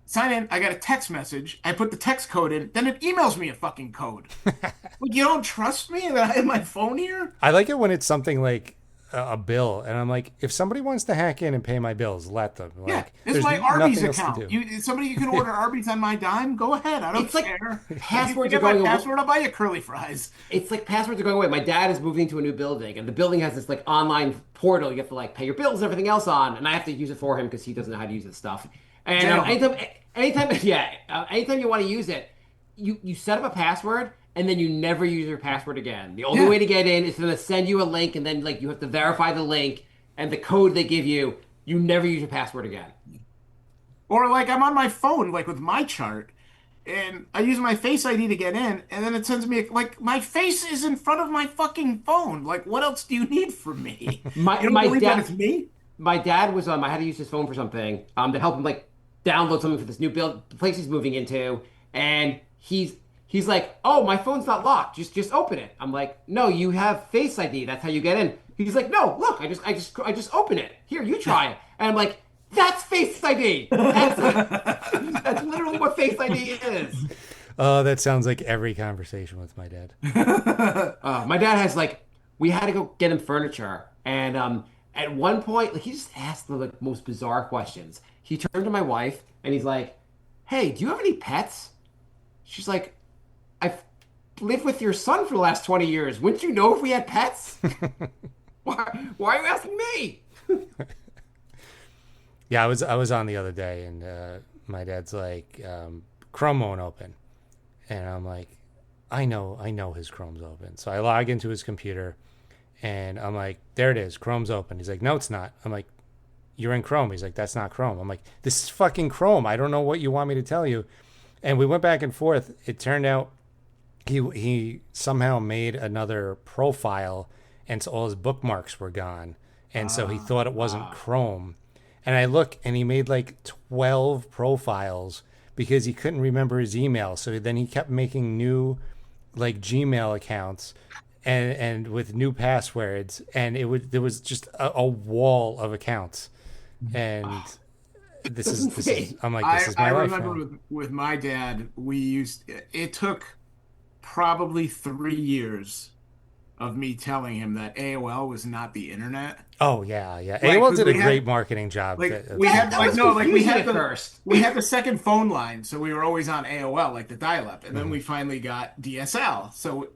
S5: sign in. I got a text message. I put the text code in. Then it emails me a fucking code. Like, you don't trust me that I have my phone here?
S3: I like it when it's something like a bill, and I'm like, if somebody wants to hack in and pay my bills, let them.
S5: Yeah,
S3: Like,
S5: it's
S3: there's
S5: my Arby's
S3: nothing else to
S5: account.
S3: do.
S5: Somebody you can order Arby's on my dime. Go ahead. I don't
S4: It's like
S5: care.
S4: passwords
S5: If you
S4: are
S5: get my
S4: going away.
S5: password. I'll buy you curly fries.
S4: It's like passwords are going away. My dad is moving to a new building, and the building has this like online portal. You have to like pay your bills and everything else on, and I have to use it for him because he doesn't know how to use this stuff. And anytime you want to use it, you set up a password, and then you never use your password again. The only
S5: Yeah.
S4: way to get in is for them to send you a link, and then like you have to verify the link and the code they give you. You never use your password again.
S5: Or like I'm on my phone, like with my chart, and I use my Face ID to get in, and then it sends me like my face is in front of my fucking phone. Like, what else do you need from me?
S4: My-
S5: you don't
S4: my
S5: believe
S4: dad-
S5: that it's me?
S4: My dad was I had to use his phone for something to help him like download something for this new place he's moving into, and he's like, oh, my phone's not locked, just open it. I'm like, no, you have Face ID, that's how you get in. He's like, no, look, I just open it, here, you try it. And I'm like, that's Face ID. That's literally what Face ID is.
S3: Oh, that sounds like every conversation with my dad.
S4: My dad has like, we had to go get him furniture, and at one point, like he just asked the like, most bizarre questions. He turned to my wife and he's like, "Hey, do you have any pets?" She's like, "I've lived with your son for the last 20 years. Wouldn't you know if we had pets?" Why are you asking me?
S3: Yeah, I was on the other day, and my dad's like, Chrome won't open, and I'm like, I know his Chrome's open. So I log into his computer, and I'm like, there it is, Chrome's open. He's like, no, it's not. I'm like, you're in Chrome. He's like, that's not Chrome. I'm like, this is fucking Chrome. I don't know what you want me to tell you. And we went back and forth. It turned out he somehow made another profile, and so all his bookmarks were gone, and so he thought it wasn't Chrome. And I look, and he made like 12 profiles because he couldn't remember his email. So then he kept making new like Gmail accounts and with new passwords, and there was just a wall of accounts. And this is I'm like, this is my
S5: I
S3: life
S5: remember
S3: now.
S5: with my dad, it took probably 3 years of me telling him that AOL was not the internet.
S3: Oh yeah, yeah.
S5: Like,
S3: AOL did a
S5: we had-
S3: great marketing job.
S5: Like
S3: that-
S5: we had
S4: that
S5: like
S4: was
S5: no like we
S4: confusing
S5: had
S4: at
S5: the
S4: first.
S5: we had the second phone line, so we were always on AOL, like the dial-up, and then we finally got DSL. So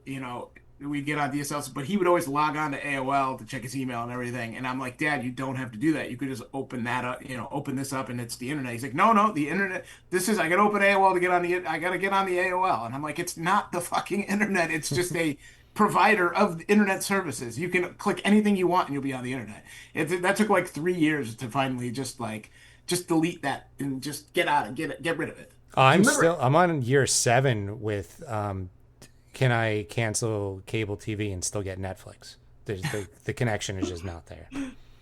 S5: we'd get on DSL, but he would always log on to AOL to check his email and everything. And I'm like, Dad, you don't have to do that. You could just open that up, open this up, and it's the internet. He's like, no, the internet. I gotta open AOL to get on I gotta get on the AOL, and I'm like, it's not the fucking internet. It's just a provider of internet services. You can click anything you want and you'll be on the internet. That took like 3 years to finally just delete that and just get rid of it.
S3: I'm on year 7 with can I cancel cable TV and still get Netflix? The connection is just not there.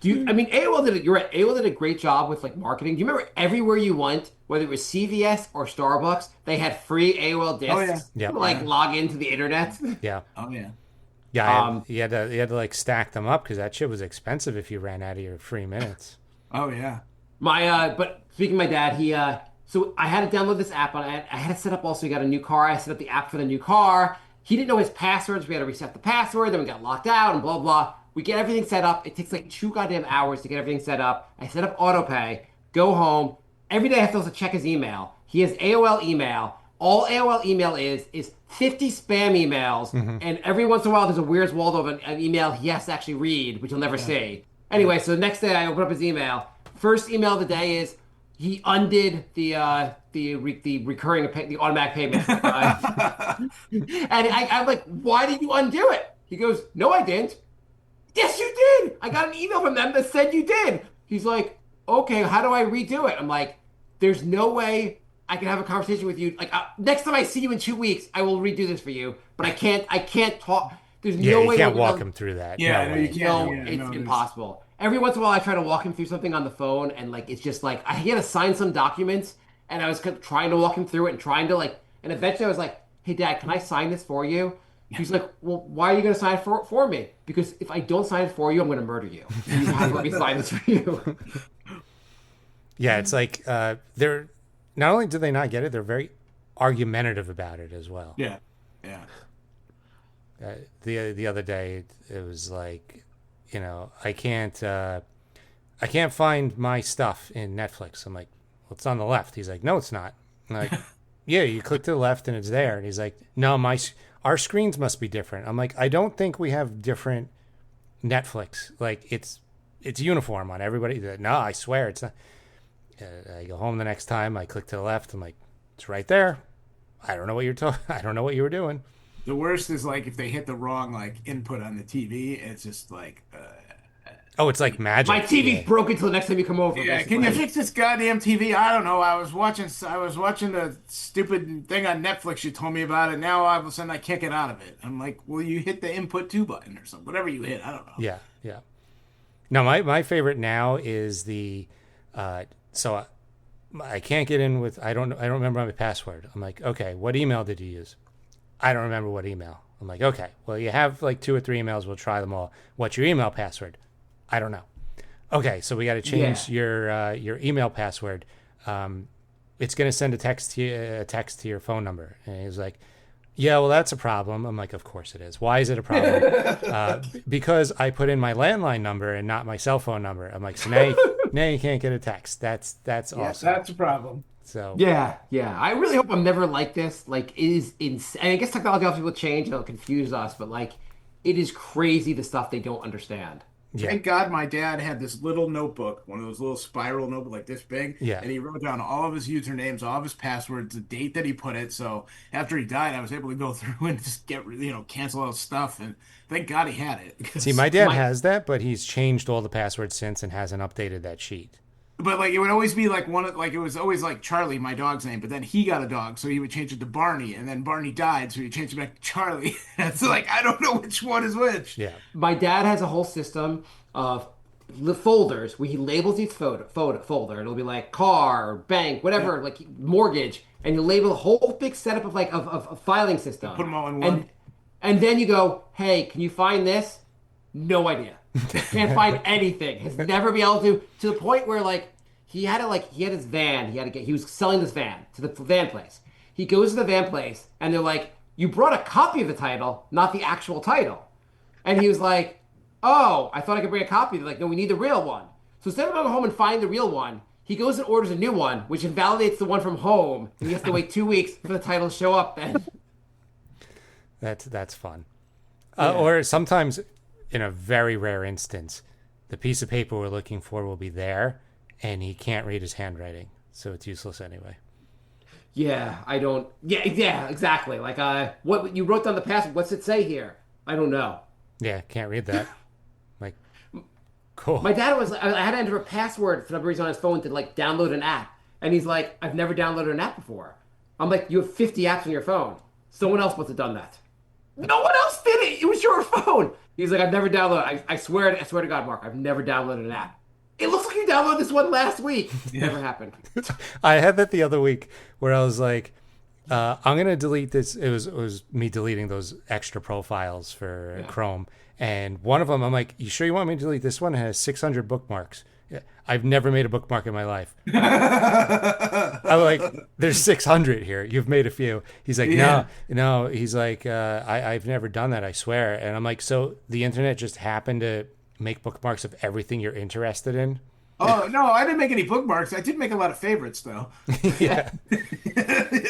S4: AOL did a great job with like marketing. Do you remember everywhere you went, whether it was CVS or Starbucks, they had free AOL discs?
S5: Oh, yeah.
S3: Yeah.
S4: To, like log into the internet.
S3: Yeah.
S5: Oh yeah.
S3: Yeah, you had to like stack them up because that shit was expensive if you ran out of your free minutes.
S5: Oh yeah.
S4: But speaking of my dad, so I had to download this app, and I had to set up also. He got a new car. I set up the app for the new car. He didn't know his passwords. We had to reset the password. Then we got locked out and blah blah. We get everything set up. It takes like 2 goddamn hours to get everything set up. I set up autopay. Go home. Every day I have to also check his email. He has AOL email. All AOL email is 50 spam emails, and every once in a while there's a Where's Waldo of an email he has to actually read, which he'll never see. Anyway, so the next day I open up his email. First email of the day is he undid the automatic payment. And I'm like, why did you undo it? He goes, no, I didn't. Yes, you did. I got an email from them that said you did. He's like, okay, how do I redo it? I'm like, there's no way I can have a conversation with you. Like next time I see you in 2 weeks, I will redo this for you. But I can't talk. There's no way.
S3: You can't walk him through that.
S5: Yeah,
S3: no
S5: you
S3: way.
S5: can't.
S4: No,
S5: Yeah,
S4: it's
S5: no, there's-
S4: impossible. Every once in a while, I try to walk him through something on the phone, and like it's just like I had to sign some documents, and I was trying to walk him through it and trying to and eventually I was like, "Hey, Dad, can I sign this for you?" He's like, "Well, why are you going to sign it for me? Because if I don't sign it for you, I'm going to murder you. So you have to let me sign this for you."
S3: Yeah, it's like they're not only do they not get it, they're very argumentative about it as well.
S5: Yeah. Yeah.
S3: The other day it was like, I can't find my stuff in Netflix. I'm like, well, it's on the left. He's like, no, it's not. I'm like, yeah, you click to the left and it's there. And he's like, no, our screens must be different. I'm like, I don't think we have different Netflix. Like it's uniform on everybody. No, I swear it's not. I go home the next time. I click to the left. I'm like, it's right there. I don't know what I don't know what you were doing.
S5: The worst is like if they hit the wrong input on the TV, it's just like.
S3: Oh, it's like magic.
S4: My TV's
S3: Yeah.
S4: broken until the next time you come over.
S5: Yeah,
S4: basically.
S5: can you fix this goddamn TV? I don't know. I was watching the stupid thing on Netflix. You told me about it. Now all of a sudden I can't get out of it. I'm like, well, you hit the input 2 button or something. Whatever you hit, I don't know.
S3: Yeah, yeah. No, my favorite now is the so I can't get in with I don't remember my password. I'm like, okay, what email did you use? I don't remember what email. I'm like, okay, well, you have like 2 or 3 emails. We'll try them all. What's your email password? I don't know. Okay, so we got to change your email password. It's going to send a text to your phone number. And he was like, yeah, well, that's a problem. I'm like, of course it is. Why is it a problem? Because I put in my landline number and not my cell phone number. I'm like, so now you can't get a text. That's awesome.
S5: That's a problem.
S3: So
S4: Yeah. I really hope I'm never like this. Like, it is insane. I guess technology helps people change. It'll confuse us, but like, it is crazy the stuff they don't understand.
S3: yeah,
S5: Thank God my dad had this little notebook, one of those little spiral notebooks like this big.
S3: Yeah.
S5: And he wrote down all of his usernames, all of his passwords, the date that he put it. So after he died, I was able to go through and just cancel all his stuff. And thank God he had it.
S3: see, my dad has that, but he's changed all the passwords since and hasn't updated that sheet.
S5: But it would always be it was always like Charlie, my dog's name. But then he got a dog, so he would change it to Barney, and then Barney died, so he changed it back to Charlie. It's like I don't know which one is which.
S3: Yeah,
S4: My dad has a whole system of the folders where he labels each folder. It'll be like car, bank, whatever, like mortgage, and you label a whole big setup of a filing system.
S5: Put 'em all in one.
S4: And then you go, hey, can you find this? No idea. Can't find anything. Has never been able to the point where he had his van. He was selling this van to the van place. He goes to the van place and they're like, you brought a copy of the title, not the actual title. And he was like, oh, I thought I could bring a copy. They're like, no, we need the real one. So instead of going home and finding the real one, he goes and orders a new one, which invalidates the one from home. And he has to wait 2 weeks for the title to show up then.
S3: That's fun. Or sometimes, in a very rare instance, the piece of paper we're looking for will be there, and he can't read his handwriting, so it's useless anyway.
S4: Yeah, I don't. Yeah, exactly. Like, what you wrote down the password. What's it say here? I don't know.
S3: Yeah, can't read that. Like, cool.
S4: My dad was. I had to enter a password for some reason on his phone to like download an app, and he's like, "I've never downloaded an app before." I'm like, "You have 50 apps on your phone. Someone else must have done that." No one else did it. It was your phone. He's like, "I've never downloaded. I swear to God, Mark, I've never downloaded an app. It looks like you downloaded this one last week. Never happened."
S3: I had that the other week where I was like, I'm gonna delete this. It was me deleting those extra profiles for Chrome, and one of them I'm like, "You sure you want me to delete this one? It has 600 bookmarks." Yeah, I've never made a bookmark in my life. I'm like, "There's 600 here. You've made a few." He's like, "No." He's like, "I've never done that. I swear." And I'm like, "So the internet just happened to make bookmarks of everything you're interested in?"
S5: Oh, no, I didn't make any bookmarks. I did make a lot of favorites, though.
S3: Yeah.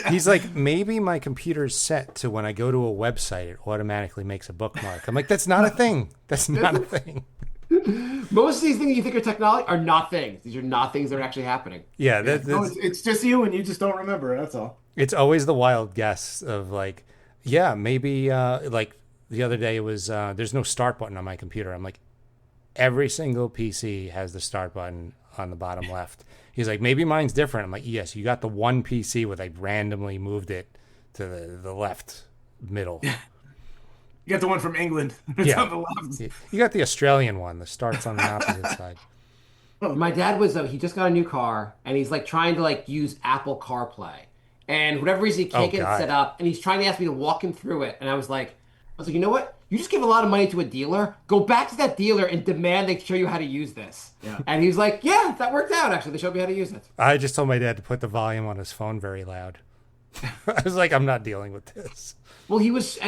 S3: He's like, "Maybe my computer's set to when I go to a website, it automatically makes a bookmark." I'm like, "That's not a thing. That's not a thing."
S4: Most of these things you think are technology are not things. These are not things that are actually happening.
S3: Yeah,
S5: No, it's just you, and you just don't remember. That's all.
S3: it's always the wild guess of like, yeah, maybe like the other day it was there's no start button on my computer. I'm like, every single PC has the start button on the bottom left. He's like, maybe mine's different. I'm like, yes, you got the one PC where they randomly moved it to the left middle.
S5: You got the one from England. It's
S3: Yeah.
S5: on the left.
S3: You got the Australian one that starts on the opposite side.
S4: My dad was he just got a new car and he's like trying to like use Apple CarPlay, and for whatever reason he can't
S3: Oh,
S4: get it
S3: God.
S4: set up, and he's trying to ask me to walk him through it, and I was like, you know what? You just give a lot of money to a dealer. Go back to that dealer and demand they show you how to use this.
S5: Yeah.
S4: And he was like, yeah, that worked out. Actually, they showed me how to use it.
S3: I just told my dad to put the volume on his phone very loud. I was like, I'm not dealing with this.
S4: Well, he was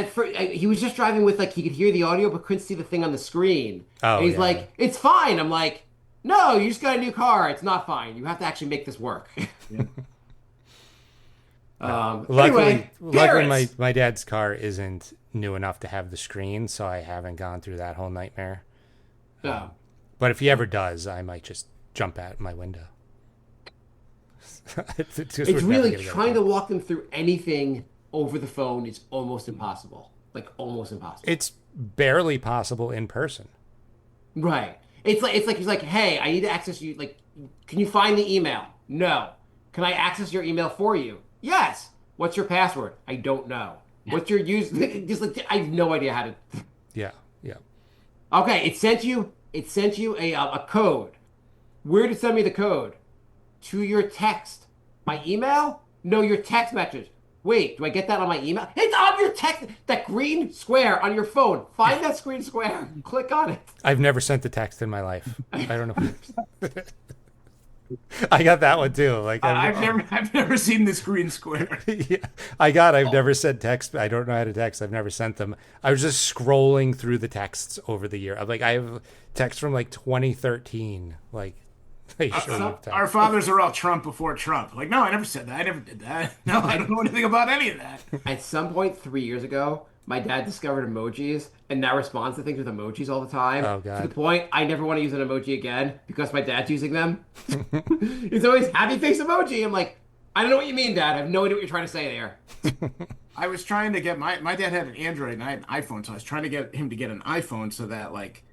S4: he was just driving with like he could hear the audio but couldn't see the thing on the screen.
S3: Oh,
S4: and he's
S3: yeah.
S4: like, it's fine. I'm like, no, you just got a new car. It's not fine. You have to actually make this work.
S3: Luckily,
S4: Anyway,
S3: luckily
S4: parents!
S3: my dad's car isn't new enough to have the screen, so I haven't gone through that whole nightmare.
S4: No.
S3: But if he ever does, I might just jump out my window.
S4: It's really trying to walk them through anything over the phone is almost impossible. Like almost impossible.
S3: It's barely possible in person.
S4: Right. It's like he's like, hey, I need to access you. Like, can you find the email? No. Can I access your email for you? Yes. What's your password? I don't know. What's your use? Just like I have no idea how to.
S3: Yeah, yeah.
S4: Okay, it sent you a code. Where did it send me the code? To your text. My email? No, your text message. Wait, do I get that on my email? It's on your text. That green square on your phone. Find that green square. Click on it.
S3: I've never sent a text in my life. I don't know. I got that one too. Like
S5: I've never seen this green square.
S3: yeah, I've never sent text. I don't know how to text. I've never sent them. I was just scrolling through the texts over the year. I'm like, I have texts from like 2013. Like, they show you text.
S5: Our fathers are all Trump before Trump. Like, no, I never said that. I never did that. No, I don't know anything about any of that.
S4: At some point 3 years ago, my dad discovered emojis and now responds to things with emojis all the time.
S3: Oh, God.
S4: To the point I never want to use an emoji again because my dad's using them. He's always happy face emoji. I'm like, I don't know what you mean, Dad. I have no idea what you're trying to say there.
S5: I was trying to get my dad had an Android and I had an iPhone, so I was trying to get him to get an iPhone so that like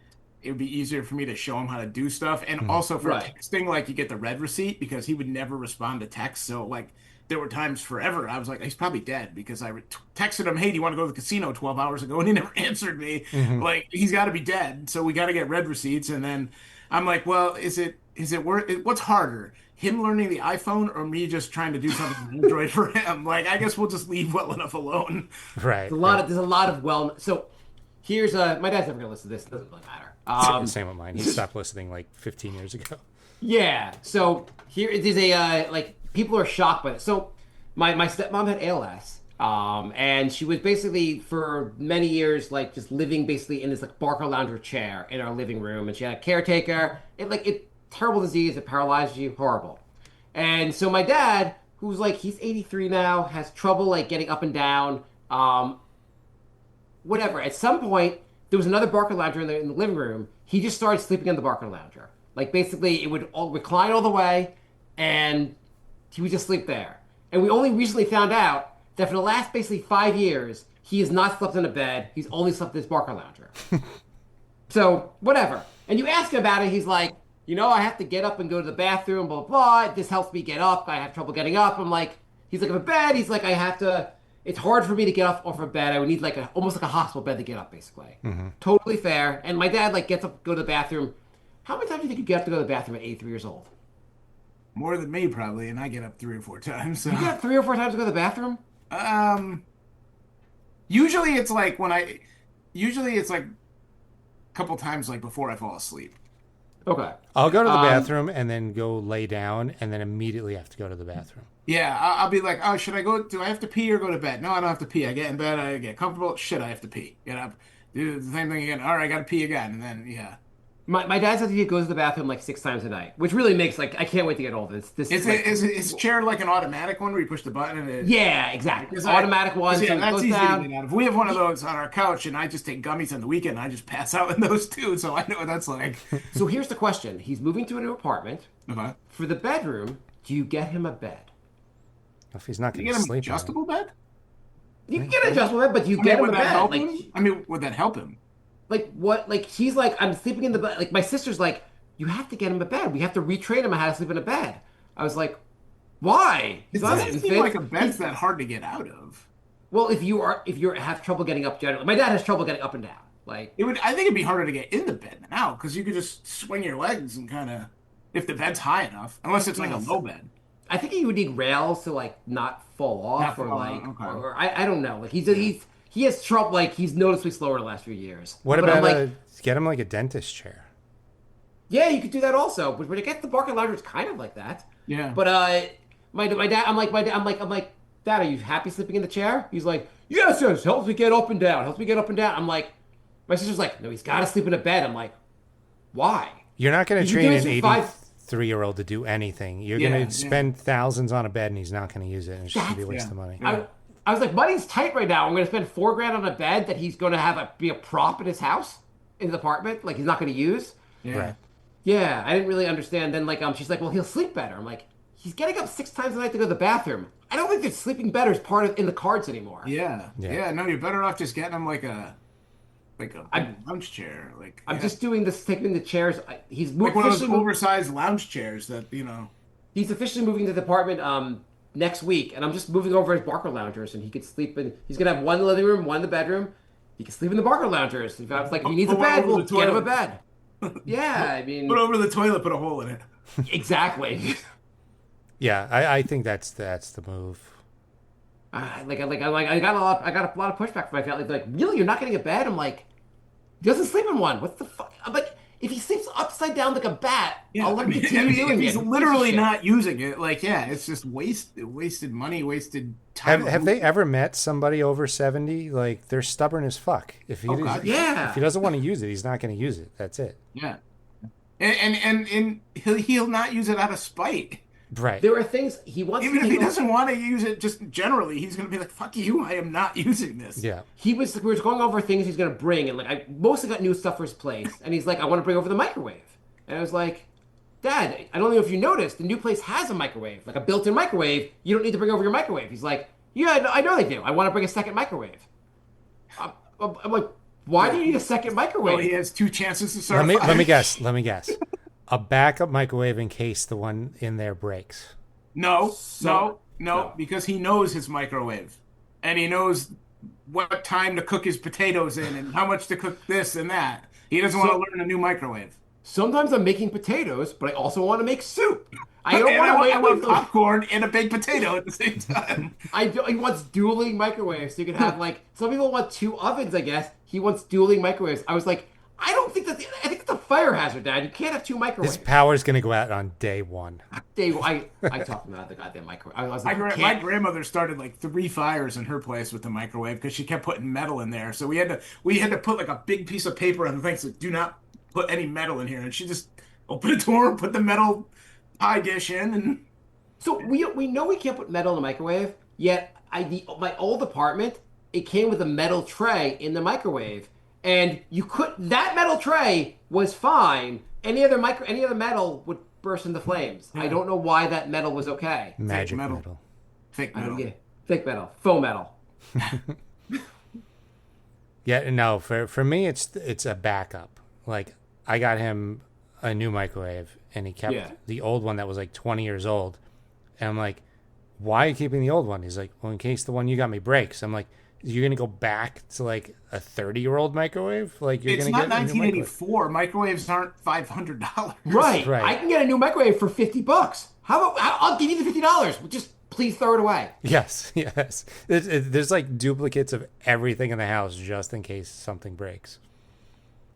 S5: it would be easier for me to show him how to do stuff, and also for
S4: Right.
S5: texting, like you get the red receipt because he would never respond to text. So like there were times forever I was like, he's probably dead because I texted him, hey, do you want to go to the casino 12 hours ago? And he never answered me. Like he's got to be dead. So we got to get red receipts, and then I'm like, well, is it worth it? What's harder? Him learning the iPhone or me just trying to do something with Android for him? Like, I guess we'll just leave well enough alone.
S3: Right.
S4: There's a lot of so here's my dad's never gonna listen to this. It doesn't really matter.
S3: Same with mine. He stopped listening like 15 years ago.
S4: Yeah. So here it is a like people are shocked by it. So my stepmom had ALS And she was basically for many years like just living basically in this like Barker lounger chair in our living room, and she had a caretaker. It terrible disease. It paralyzes you. Horrible. And so my dad, who's like he's 83 now, has trouble like getting up and down. Whatever. At some point, there was another Barker lounger in the living room. He just started sleeping on the Barker lounger. Like basically, it would all recline all the way, and he would just sleep there. And we only recently found out that for the last basically 5 years, he has not slept in a bed. He's only slept in his Barker lounger. So whatever. And you ask him about it, he's like, I have to get up and go to the bathroom, blah, blah, blah. This helps me get up. I have trouble getting up. I'm like, he's like, I'm in bed. He's like, I have to, it's hard for me to get up off of bed. I would need like almost like a hospital bed to get up, basically. Totally fair. And my dad like gets up, go to the bathroom. How many times do you think you get up to go to the bathroom at 83 years old?
S5: More than me, probably, and I get up 3 or 4 times. So.
S4: You get up 3 or 4 times to go to the bathroom?
S5: Usually it's like usually it's like a couple times like before I fall asleep.
S4: Okay.
S3: I'll go to the bathroom and then go lay down and then immediately have to go to the bathroom.
S5: Yeah, I'll be like, oh, should I go? Do I have to pee or go to bed? No, I don't have to pee. I get in bed, I get comfortable. Shit, I have to pee. Get up, do the same thing again. All right, I gotta pee again, and then yeah.
S4: My dad says he goes to the bathroom like 6 times a night, which really makes like I can't wait to get old.
S5: Is chair like an automatic one where you push the button and it?
S4: Yeah, exactly. It's automatic one.
S5: Yeah,
S4: so
S5: that's
S4: goes
S5: easy
S4: down.
S5: to get out of. We have one of those on our couch, and I just take gummies on the weekend. And I just pass out in those too, so I know what that's like.
S4: So here's the question: he's moving to a new apartment.
S5: Okay.
S4: For the bedroom, do you get him a bed?
S3: If he's not
S5: You
S3: going to
S5: get him
S3: sleep,
S5: an adjustable bed?
S4: You can get an adjustable bed, but you get him a
S5: would that
S4: bed.
S5: help
S4: Like,
S5: him? I mean, would that help him?
S4: like what? Like he's like, I'm sleeping in the bed. Like my sister's like, you have to get him a bed. We have to retrain him on how to sleep in a bed. I was like, why?
S5: It
S4: He's not an
S5: doesn't seem
S4: infant.
S5: like a bed's that hard to get out of.
S4: Well, if you have trouble getting up generally, my dad has trouble getting up and down. Like
S5: It would. I think it'd be harder to get in the bed than out because you could just swing your legs and kind of, if the bed's high enough, unless it's like a low bed.
S4: I think he would need rails to like not fall off
S5: Not
S4: or
S5: fall
S4: like
S5: off, okay.
S4: or I don't know. Like he has trouble. Like he's noticeably slower the last few years.
S3: what
S4: But I'm
S3: about
S4: like,
S3: get him like a dentist chair?
S4: yeah, you could do that also. But when it gets to Barker lounger, it's kind of like that.
S5: Yeah.
S4: But my dad, I'm like, Dad, are you happy sleeping in the chair? He's like, yes, helps me get up and down. Helps me get up and down. I'm like, my sister's like, no, he's got to sleep in a bed. I'm like, why?
S3: You're not going to
S4: He's been
S3: train
S4: doing
S3: an
S4: this for
S3: 83-year-old to do anything. You're
S5: Yeah,
S3: going to spend thousands on a bed and he's not going to use it. And it's just going to be a waste
S5: Yeah.
S3: of money.
S4: I was like, money's tight right now. I'm going to spend $4,000 on a bed that he's going to be a prop in his house, in his apartment, like he's not going to use.
S5: Yeah.
S3: Right.
S4: Yeah, I didn't really understand. Then, like, she's like, well, he'll sleep better. I'm like, he's getting up 6 times a night to go to the bathroom. I don't think that sleeping better is part of in the cards anymore.
S5: Yeah.
S3: Yeah.
S5: Yeah. No, you're better off just getting him like a lounge chair. Like
S4: I'm just doing this, taking the chairs. He's
S5: like one of those
S4: officially,
S5: oversized lounge chairs that
S4: he's officially moving to the apartment next week, and I'm just moving over his Barker loungers, and he could sleep in. He's gonna have one in the living room, one in the bedroom. He can sleep in the Barker loungers. If I was like, if he needs a
S5: Put one
S4: bed,
S5: over
S4: we'll
S5: the
S4: get him a
S5: toilet.
S4: bed. Yeah, I mean,
S5: put over the toilet, put a hole in it.
S4: exactly.
S3: Yeah, I think that's the move.
S4: I got a lot of pushback from my family. They're like, really, you're not getting a bed? I'm like, he doesn't sleep in one. What's the fuck? I'm like, if he sleeps upside down like a bat, I'll let him continue doing
S5: if he's
S4: it.
S5: literally
S4: Shit.
S5: not using it, like it's just wasted money, wasted time.
S3: Have they ever met somebody over 70? Like, they're stubborn as fuck. If he
S5: God,
S4: yeah.
S3: if he doesn't want to use it, he's not going to use it. That's it.
S5: Yeah, and he'll not use it out of spite.
S3: Right.
S4: There are things he wants
S5: Even
S4: to
S5: if he
S4: take
S5: doesn't want to use it, just generally, he's going to be like, "Fuck you! I am not using this."
S3: Yeah.
S4: we were going over things he's gonna bring, and like I mostly got new stuff for his place, and he's like, I want to bring over the microwave, and I was like, Dad, I don't know if you noticed, the new place has a microwave, like a built-in microwave. You don't need to bring over your microwave. He's like, yeah, I know they do. I want to bring a second microwave. I'm like, why do you need a second microwave?
S5: Well, he has 2 chances to start.
S3: Let me
S5: fires.
S3: Let me guess. A backup microwave in case the one in there breaks.
S5: No, because he knows his microwave, and he knows what time to cook his potatoes in, and how much to cook this and that. He doesn't want to learn a new microwave.
S4: Sometimes I'm making potatoes, but I also want to make soup. I
S5: And
S4: don't want to
S5: I
S4: wait
S5: want
S4: for
S5: popcorn and a baked potato at the same time.
S4: he wants dueling microwaves, so you can have like some people want 2 ovens. I guess he wants dueling microwaves. I was like, I don't think that. I think it's a fire hazard, Dad. You can't have two microwaves.
S3: His power's gonna go out on day one.
S4: Dave, I talked about the goddamn microwave. I was like,
S5: My
S4: can't-
S5: grandmother started like 3 fires in her place with the microwave because she kept putting metal in there. So we had to put like a big piece of paper on the thing, so do not put any metal in here. And she just opened the door, put the metal pie dish in, and
S4: So we know we can't put metal in the microwave. Yet my old apartment, it came with a metal tray in the microwave, and that metal tray was fine. Any other metal would burst into flames. I don't know why that metal was okay.
S3: Magic
S5: metal.
S3: metal.
S5: fake
S4: I
S5: metal.
S4: don't get it. Fake metal, faux metal.
S3: Yeah, no, for me it's a backup. Like I got him a new microwave and he kept
S4: Yeah.
S3: the old one that was like 20 years old. And I'm like, "Why are you keeping the old one?" He's like, "Well, in case the one you got me breaks." I'm like, "You're going to go back to like a 30-year-old microwave? Like you're
S5: It's
S3: going to
S5: not
S3: get a new microwave?"
S5: 1984. Microwaves aren't $500.
S4: Right.
S3: Right.
S4: I can get a new microwave for $50. I'll give you the $50. Just please throw it away.
S3: Yes, yes. There's like duplicates of everything in the house just in case something breaks.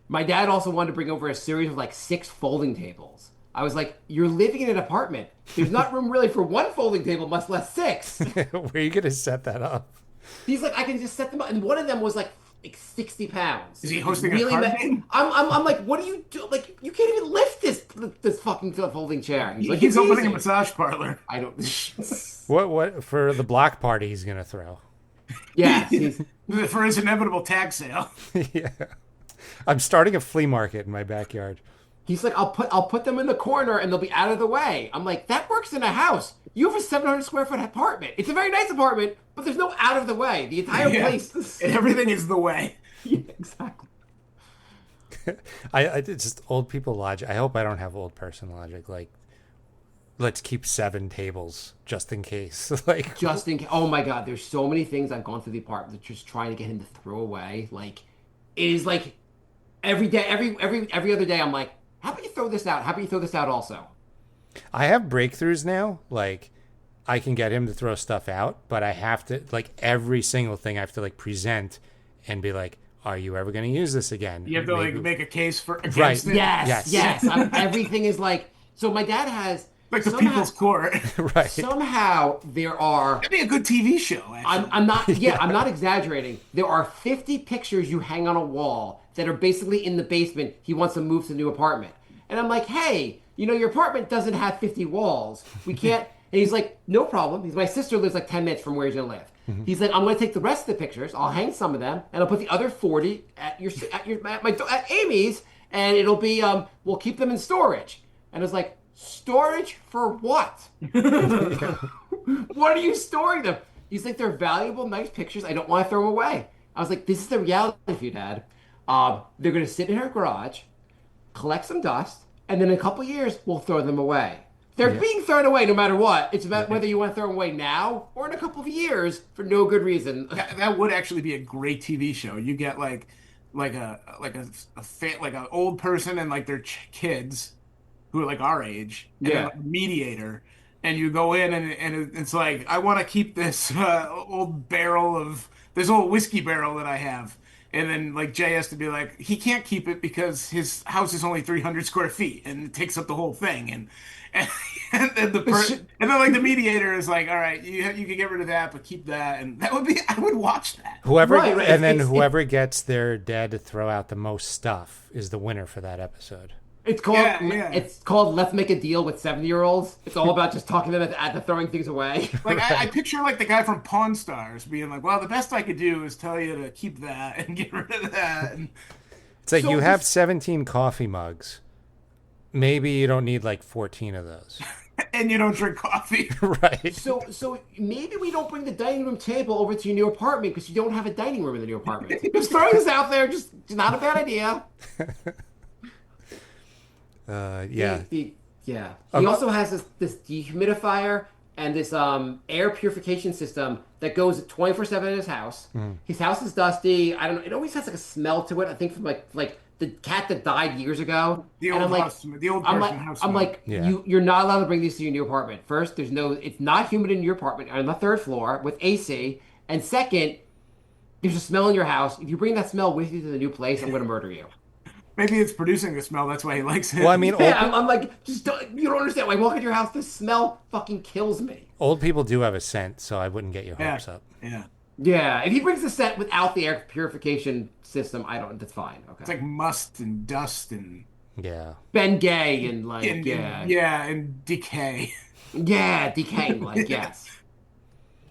S4: My dad also wanted to bring over a series of like 6 folding tables. I was like, you're living in an apartment. There's not room really for 1 folding table, much less 6.
S3: Where are you going to set that up?
S4: He's like, I can just set them up. And one of them was like 60 pounds.
S5: Is he hosting a card game?
S4: I'm like, what do you do? Like, you can't even lift this fucking folding chair. He's like,
S5: He's
S4: it's
S5: opening
S4: easy.
S5: a massage parlor.
S4: I don't.
S3: What for the block party he's going to throw?
S4: Yes. He's,
S5: For his inevitable tag sale.
S3: Yeah. I'm starting a flea market in my backyard.
S4: He's like, I'll put them in the corner and they'll be out of the way. I'm like, that works in a house. You have a 700 square foot apartment. It's a very nice apartment, but there's no out of the way. The entire
S5: Yeah.
S4: place.
S5: And everything is the way.
S4: Yeah, exactly.
S3: It's just old people logic. I hope I don't have old person logic. Like, let's keep 7 tables just in case. Like,
S4: Just in case. Oh my God, there's so many things I've gone through the apartment just trying to get him to throw away. Like, it is like every day, every other day, I'm like, how about you throw this out? How about you throw this out also?
S3: I have breakthroughs now. Like, I can get him to throw stuff out, but I have to, like, every single thing I have to, like, present and be like, are you ever going to use this again?
S5: You have to like
S3: Maybe-
S5: make a case for against
S3: Right.
S5: it.
S4: Yes,
S3: Yes.
S4: Everything is like, so my dad has,
S5: Like the
S4: somehow-
S5: People's Court.
S3: Right.
S4: Somehow there are,
S5: That'd be a good TV show, actually.
S4: I'm not, I'm not exaggerating. There are 50 pictures you hang on a wall that are basically in the basement. He wants to move to the new apartment. And I'm like, hey, your apartment doesn't have 50 walls. We can't. And he's like, no problem. My sister lives like 10 minutes from where he's going to live. He's like, I'm going to take the rest of the pictures. I'll hang some of them, and I'll put the other 40 at Amy's, and it'll be, we'll keep them in storage. And I was like, storage for what? What are you storing them? He's like, they're valuable, nice pictures. I don't want to throw them away. I was like, this is the reality for you, Dad. They're going to sit in her garage, collect some dust, and then in a couple years, we'll throw them away. They're being thrown away no matter what. It's about whether you want to throw them away now or in a couple of years for no good reason.
S5: That would actually be a great TV show. You get like a old person and like their their kids who are like our age, and
S4: Yeah.
S5: like a mediator, and you go in and it's like, I want to keep this old whiskey barrel that I have. And then like Jay has to be like, he can't keep it because his house is only 300 square feet and it takes up the whole thing. And then and then like the mediator is like, all right, you can get rid of that, but keep that. And I would watch that.
S3: Whoever,
S4: Right, right.
S3: and then
S4: It's-
S3: whoever gets their dad to throw out the most stuff is the winner for that episode.
S4: It's called
S5: Yeah.
S4: It's called Let's Make a Deal with 70-year-olds. It's all about just talking to them at the throwing things away.
S5: Like I picture like the guy from Pawn Stars being like, well, the best I could do is tell you to keep that and get rid of that. And
S3: It's like
S4: So
S3: you have
S4: this-
S3: 17 coffee mugs. Maybe you don't need like 14 of those.
S5: and you don't drink coffee.
S3: Right.
S4: So maybe we don't bring the dining room table over to your new apartment because you don't have a dining room in the new apartment. Just throwing this out there, just not a bad idea.
S3: Yeah.
S4: Yeah. He also has this dehumidifier and this air purification system that goes 24/7 in his house. His house is dusty. I don't know. It always has like a smell to it. I think from like the cat that died years ago.
S5: The
S4: And
S5: old
S4: I'm like,
S5: house, the old
S4: I'm
S5: person
S4: like,
S5: house.
S4: I'm like,
S3: Yeah.
S4: you're not allowed to bring these to your new apartment. First, it's not humid in your apartment on the 3rd floor with AC. And second, there's a smell in your house. If you bring that smell with you to the new place, I'm going to murder you.
S5: Maybe it's producing the smell. That's why he likes it.
S3: Well, I mean,
S4: Yeah, I'm like, just don't, you don't understand. When I walk into your house, the smell fucking kills me.
S3: old people do have a scent, so I wouldn't get your
S5: yeah,
S3: hopes up.
S5: yeah.
S4: Yeah, if he brings the set without the air purification system, I don't. That's fine. Okay.
S5: It's like must and dust and
S3: Yeah.
S4: Ben Gay and like
S5: and decay.
S4: Yeah, decaying, like, yes.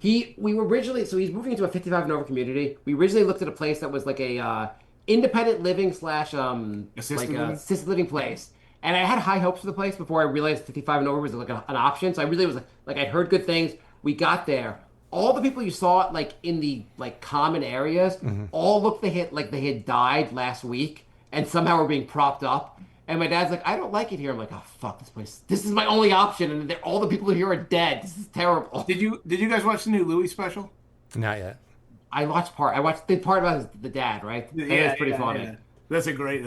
S4: We were originally, so he's moving into a 55 and over community. We originally looked at a place that was like a independent living slash
S5: Assisted
S4: like
S5: living?
S4: assisted living place. And I had high hopes for the place before I realized 55 and over was like an option. So I really was like I'd heard good things. We got there. All the people you saw like in the like common areas all looked like they had died last week and somehow were being propped up. And my dad's like, I don't like it here. I'm like, oh fuck this place. This is my only option, and all the people here are dead. This is terrible.
S5: Did you guys watch the new Louis special?
S3: Not yet.
S4: I watched the part about the dad, right? And it's pretty funny.
S5: Yeah. That's a great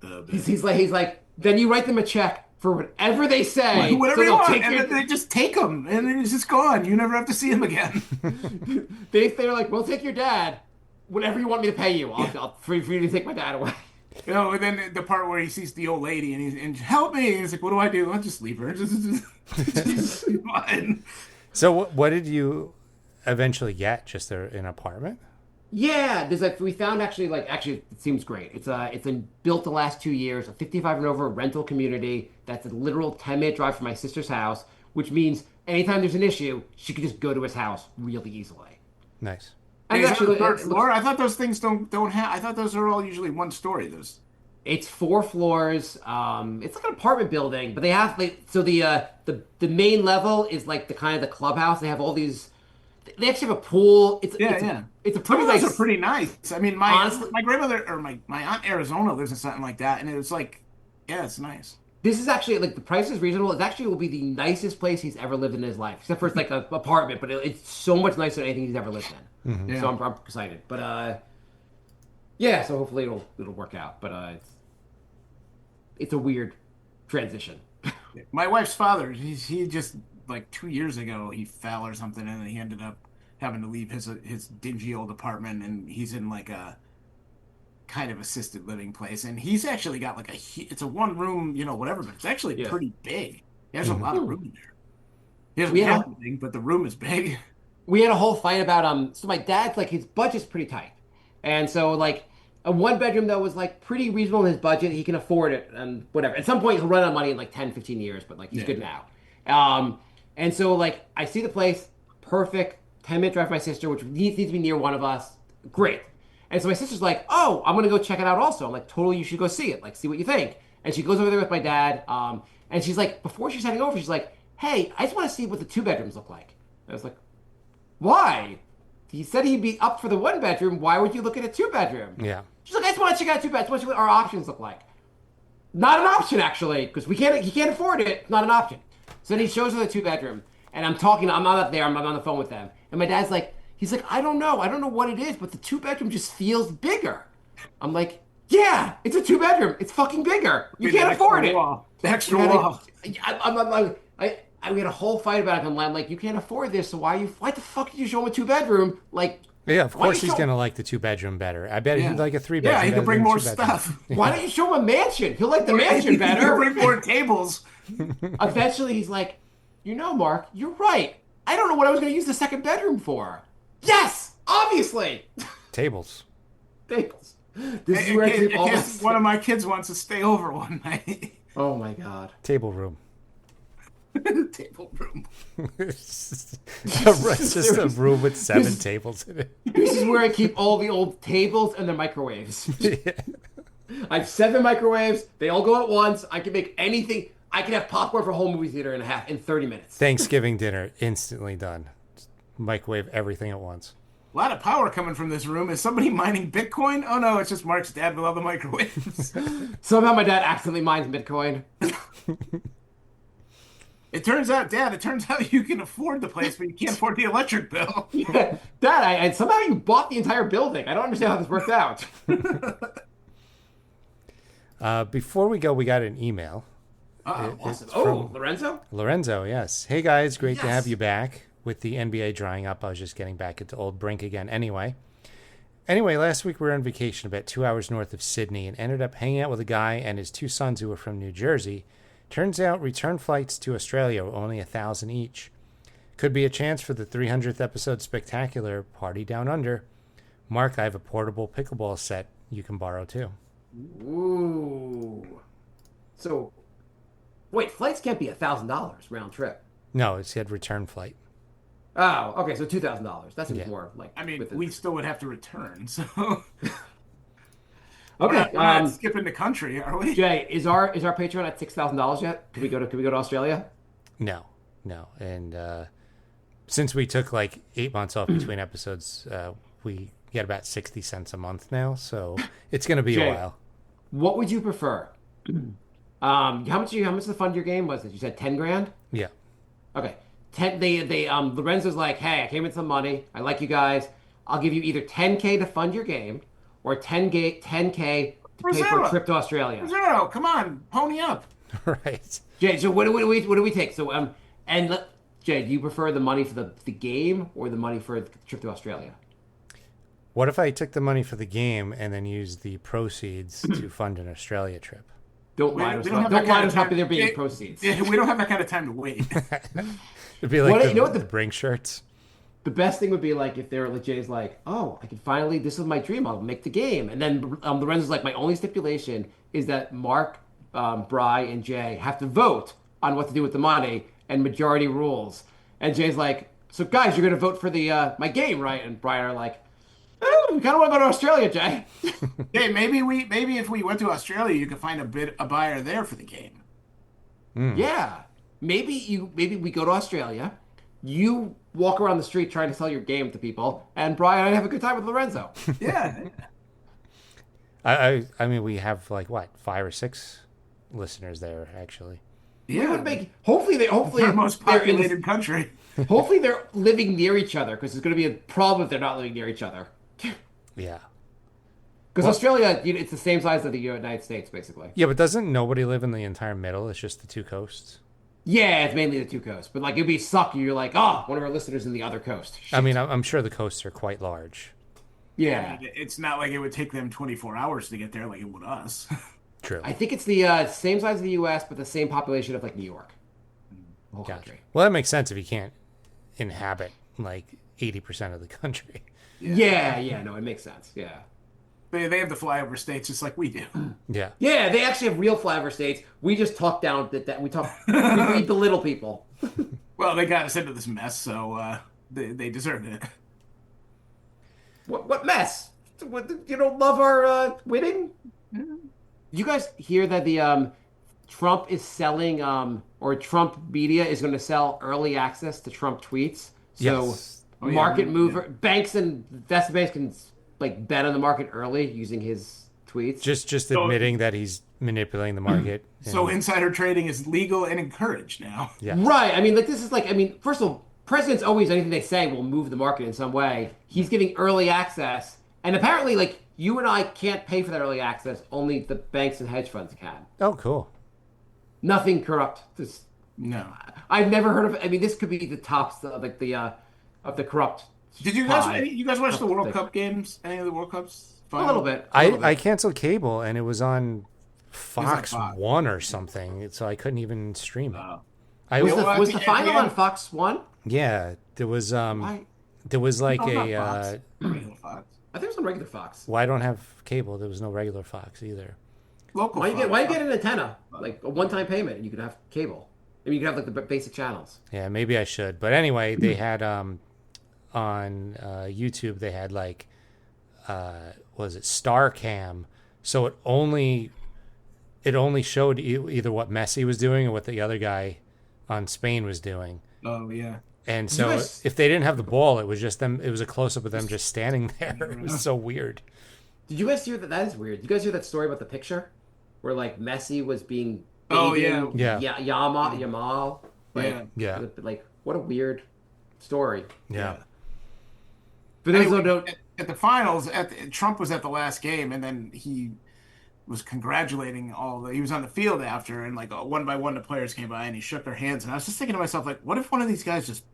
S5: bit.
S4: He's like, then you write them a check for whatever they say.
S5: Whatever
S4: so
S5: you
S4: they'll
S5: want,
S4: take
S5: and
S4: your-
S5: then they just take them, and then he's just gone. You never have to see him again.
S4: they're like, we'll take your dad. Whatever you want me to pay you, I'll for you to take my dad away.
S5: You know, and then the part where he sees the old lady and help me, and he's like, "What do I do? I'll just leave her." Just fine.
S3: So what did you eventually get? Just an apartment?
S4: Yeah, there's like we found actually it seems great. It's been built the last 2 years, a 55 and over rental community that's a literal 10-minute drive from my sister's house, which means anytime there's an issue, she could just go to his house really easily.
S3: Nice.
S4: And
S5: Is that
S4: actually,
S5: the third floor? I thought those things don't have. I thought those are all usually one story. Those.
S4: it's 4 floors. It's like an apartment building, but they have so the main level is like the kind of the clubhouse. They have all these. They actually have a pool. It's a
S5: Some
S4: pretty
S5: of those
S4: nice.
S5: are pretty nice. I mean,
S4: Honestly-
S5: my grandmother or my aunt Arizona lives in something like that, and it was like, yeah, it's nice.
S4: This is actually like the price is reasonable. It actually will be the nicest place he's ever lived in his life, except for it's like an apartment, but it's so much nicer than anything he's ever lived in.
S5: Yeah.
S4: So I'm excited, but yeah. So hopefully it'll work out, but it's a weird transition.
S5: My wife's father, he just like 2 years ago he fell or something, and then he ended up having to leave his dingy old apartment, and he's in like a kind of assisted living place, and he's actually got like it's a one room, whatever, but it's actually
S4: Yeah.
S5: pretty big. He has a lot of room there. He doesn't
S4: We
S5: have
S4: have-
S5: anything, but the room is big.
S4: We had a whole fight about so my dad's like his budget's pretty tight, and so like a 1 bedroom though was like pretty reasonable in his budget. He can afford it and whatever. At some point he'll run out of money in like 10-15 years, but like he's
S5: Yeah.
S4: good now. And so like I see the place, perfect 10-minute drive from my sister, which needs to be near one of us. Great. And so my sister's like, oh, I'm gonna go check it out also. I'm like, totally, you should go see it. Like, see what you think. And she goes over there with my dad. And she's like, before she's heading over, she's like, hey, I just want to see what the 2 bedrooms look like. I was like, why? He said he'd be up for the 1 bedroom. Why would you look at a 2 bedroom?
S3: Yeah.
S4: She's like, I just want to check out 2 bedrooms. I just want to see what our options look like. Not an option, actually, because he can't afford it. It's not an option. So then he shows her the 2 bedroom, and I'm not up there. I'm on the phone with them, and my dad's like, he's like, I don't know what it is, but the 2 bedroom just feels bigger. I'm like, yeah, it's a 2 bedroom. It's fucking bigger. You can't afford it.
S5: The extra
S4: We had a-
S5: wall.
S4: we had a whole fight about it. I'm like, you can't afford this, so why the fuck did you show him a 2 bedroom? Like,
S3: Yeah, of
S4: why
S3: course
S4: don't you
S3: he's
S4: show-
S3: gonna like the 2 bedroom better. I bet
S5: Yeah.
S3: he'd like a 3 bedroom.
S5: Yeah, he
S3: better
S5: could bring
S3: than a
S5: more
S3: 2-bedroom.
S5: stuff.
S4: Why don't you show him a mansion? He'll like the mansion
S5: He
S4: better.
S5: could bring more tables.
S4: Eventually, he's like, Mark, you're right. I don't know what I was going to use the 2nd bedroom for. Yes, obviously.
S3: Tables.
S4: Tables. This is where I keep all this.
S5: One of my kids wants to stay over one night.
S4: Oh my god.
S3: Table room.
S5: Table room.
S3: It's just a room with 7 tables in it.
S4: This is where I keep all the old tables and the microwaves.
S3: Yeah.
S4: I have 7 microwaves. They all go at once. I can make anything. I can have popcorn for a whole movie theater in 30 minutes.
S3: Thanksgiving dinner instantly done. Just microwave everything at once.
S5: A lot of power coming from this room. Is somebody mining Bitcoin? Oh no, it's just Mark's dad with all the microwaves.
S4: Somehow my dad accidentally mines Bitcoin.
S5: It turns out you can afford the place, but you can't afford the electric bill.
S4: Dad, and somehow you bought the entire building. I don't understand how this worked out.
S3: Before we go, we got an email.
S4: Awesome.
S3: It's
S4: Oh,
S3: from
S4: Lorenzo?
S3: Lorenzo, yes. Hey guys, great to
S4: Yes.
S3: have you back. With the NBA drying up, I was just getting back into old Brink again. Anyway, Anyway, last week we were on vacation about 2 hours north of Sydney and ended up hanging out with a guy and his two sons who were from New Jersey. Turns out return flights to Australia were only $1,000 each. Could be a chance for the 300th episode spectacular Party Down Under. Mark, I have a portable pickleball set you can borrow too.
S4: Ooh. So, wait, flights can't be $1,000 round trip.
S3: No, it said return flight.
S4: Oh, okay, so $2,000. That seems
S3: Yeah.
S4: more like.
S5: I mean,
S4: with it.
S5: we still would have to return, so
S4: Okay,
S5: we're not skipping the country, are we?
S4: Jay, is our Patreon at $6,000 yet? Could we go to Australia?
S3: No. And since we took like 8 months off between episodes, we get about 60 cents a month now. So it's going to be
S4: Jay.
S3: a while.
S4: What would you prefer? How much to fund your game was it? You said 10 grand?
S3: Yeah.
S4: Okay. Lorenzo's like, hey, I came with some money. I like you guys. I'll give you either 10K to fund your game or 10K to pay for a
S5: Rosella.
S4: trip to Australia.
S5: Zero, come on, pony up.
S3: Right.
S4: Jay, so what do we take? So Jay, do you prefer the money for the game or the money for the trip to Australia?
S3: What if I took the money for the game and then used the proceeds to fund an Australia trip?
S4: Don't lie to us. Don't lie to us about there being proceeds.
S5: Yeah, we don't have that kind of time to wait.
S3: It'd be like
S4: What-
S3: the,
S4: you know what
S3: the
S4: the-
S3: Brink shirts.
S4: The best thing would be like if they're like Jay's like, oh, I can finally. This is my dream. I'll make the game. And then Lorenzo's like, my only stipulation is that Mark, Bry, and Jay have to vote on what to do with the money, and majority rules. And Jay's like, so guys, you're gonna vote for the my game, right? And Bry are like, we kind of want to go to Australia, Jay.
S5: Hey, maybe if we went to Australia, you could find a buyer there for the game.
S4: Yeah, maybe we go to Australia. You walk around the street trying to sell your game to people, and Brian and I have a good time with Lorenzo.
S5: Yeah.
S3: I mean, we have like what, 5 or 6 listeners there actually.
S4: We would make. Hopefully
S5: Our most
S4: they're in
S5: populated country.
S4: hopefully they're living near each other because there's going to be a problem if they're not living near each other.
S3: Yeah.
S4: Because Australia, it's the same size as the United States, basically.
S3: Yeah, but doesn't nobody live in the entire middle? It's just the two coasts.
S4: Yeah, it's mainly the two coasts, but like it'd be sucky. You're like, oh, one of our listeners in the other coast.
S3: I mean, I'm sure the coasts are quite large.
S4: Yeah,
S5: It's not like it would take them 24 hours to get there like it would us.
S3: True.
S4: I think it's the same size as the U.S., but the same population of like New York. The whole
S3: Gotcha.
S4: country.
S3: Well, that makes sense if you can't inhabit like 80% of the country.
S4: Yeah, no, it makes sense. Yeah.
S5: They have the flyover states just like we do.
S3: Yeah.
S4: Yeah, they actually have real flyover states. We just talk down that we we belittle people.
S5: Well, they got us into this mess, so they deserved it.
S4: What mess? What, you don't love our winning? You guys hear that the Trump is selling or Trump media is going to sell early access to Trump tweets? So
S3: Yes.
S5: Oh, yeah,
S4: market
S5: yeah.
S4: mover banks and investment banks can like bet on the market early using his tweets.
S3: Just admitting that he's manipulating the market.
S5: So
S3: and-
S5: insider trading is legal and encouraged now.
S3: yeah.
S4: Right. I mean, like, this is like, I mean, first of all, presidents always, anything they say will move the market in some way. He's getting early access. And apparently, like, you and I can't pay for that early access. Only the banks and hedge funds can.
S3: Oh, cool.
S4: Nothing corrupt. This,
S5: No.
S4: I've never heard of, I mean, this could be the tops of, like, of the corrupt.
S5: Did you
S4: pie.
S5: guys watch the World
S4: Like,
S5: Cup games? Any of the World Cups?
S4: A little bit. a little
S3: I
S4: bit.
S3: canceled cable and it was on Fox
S5: Fox.
S3: 1 or something, so I couldn't even stream it.
S5: Oh.
S3: I
S4: Was
S5: Well,
S4: was
S5: at
S4: the
S5: the
S4: final
S5: end-
S4: on Fox 1?
S3: yeah, there was
S4: Why?
S3: there was like
S5: No, not
S3: a
S5: Fox. Regular Fox.
S4: I think it was on regular Fox.
S3: well, I don't have cable. There was no regular Fox either.
S5: Local
S4: Why
S5: Fox.
S4: you get an antenna? Like, a one-time payment, and you could have cable. I mean, you could have, like, the basic channels.
S3: Yeah, maybe I should. But anyway, they had on YouTube they had like was it StarCam? So it only showed either what Messi was doing or what the other guy on Spain was doing.
S5: Oh yeah.
S3: And
S4: you
S3: so
S4: guys-
S3: if they didn't have the ball, it was just them. It was a close up of them just standing there. It was so weird.
S4: Did you guys hear that? That is weird. Did you guys hear that story about the picture? Where, like, Messi was being
S5: Oh,
S4: babying
S3: yeah.
S4: Yamal. Like,
S5: Yeah.
S3: Yeah.
S4: Like, what a weird story.
S3: Yeah.
S4: For those
S5: Anyway,
S4: who don't,
S5: at the finals, Trump was at the last game, and then he was congratulating he was on the field after, and like one by one the players came by and he shook their hands, and I was just thinking to myself, like, what if one of these guys just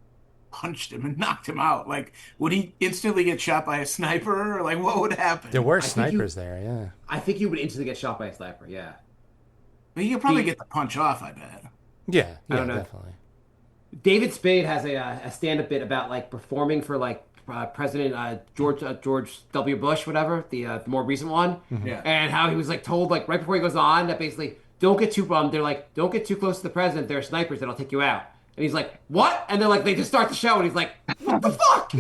S5: punched him and knocked him out, like, would he instantly get shot by a sniper, or like what would happen?
S3: There were
S4: think you-
S3: snipers there, yeah.
S4: I think you would instantly get shot by a sniper. Yeah.
S5: I mean, you could probably get the punch off, I bet.
S3: Yeah,
S4: I
S3: yeah,
S4: don't know.
S3: definitely.
S4: David Spade has a stand-up bit about like performing for like President George W. Bush, whatever, the more recent one,
S5: Yeah.
S4: and how he was like told like right before he goes on that basically don't get too they're like don't get too close to the president. There are snipers that'll take you out. And he's like, what? And they're like, they just start the show, and he's like, what the fuck?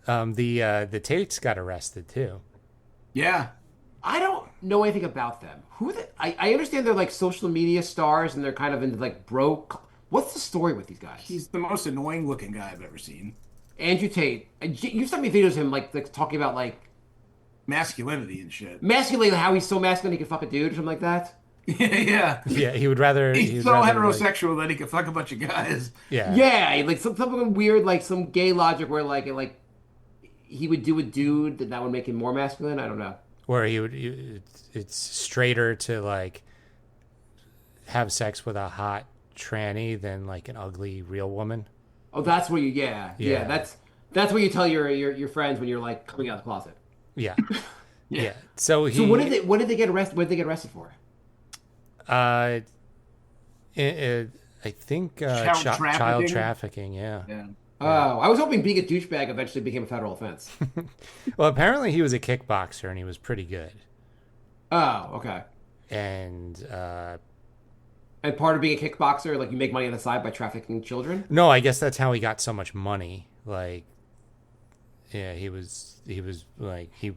S3: The Tates got arrested too.
S5: Yeah.
S4: I don't know anything about them. Who are they? I understand they're like social media stars, and they're kind of into like broke. What's the story with these guys?
S5: He's the most annoying looking guy I've ever seen.
S4: Andrew Tate. You sent me videos of him like talking about like
S5: Masculinity and shit.
S4: masculine, how he's so masculine he can fuck a dude or something like that.
S5: Yeah.
S3: Yeah, he would rather.
S5: He's
S3: he'd
S5: so
S3: rather, like-
S5: heterosexual that he can fuck a bunch of guys.
S3: yeah.
S4: Yeah, like something weird, like some gay logic where like he would do a dude that would make him more masculine. I don't know.
S3: Where it's straighter to like have sex with a hot tranny than like an ugly real woman.
S4: Oh, that's what you. Yeah.
S3: Yeah.
S4: That's what you tell your friends when you're like coming out of the closet.
S3: Yeah, yeah. So he.
S4: So what did they get arrested? What did they get arrested for?
S3: I think
S5: Child
S3: child
S5: trafficking?
S3: trafficking. Yeah.
S5: Yeah.
S4: Oh, I was hoping being a douchebag eventually became a federal offense.
S3: Well, apparently he was a kickboxer and he was pretty good.
S4: Oh, okay.
S3: And
S4: And part of being a kickboxer, like you make money on the side by trafficking children.
S3: no, I guess that's how he got so much money. Like, yeah, he was like he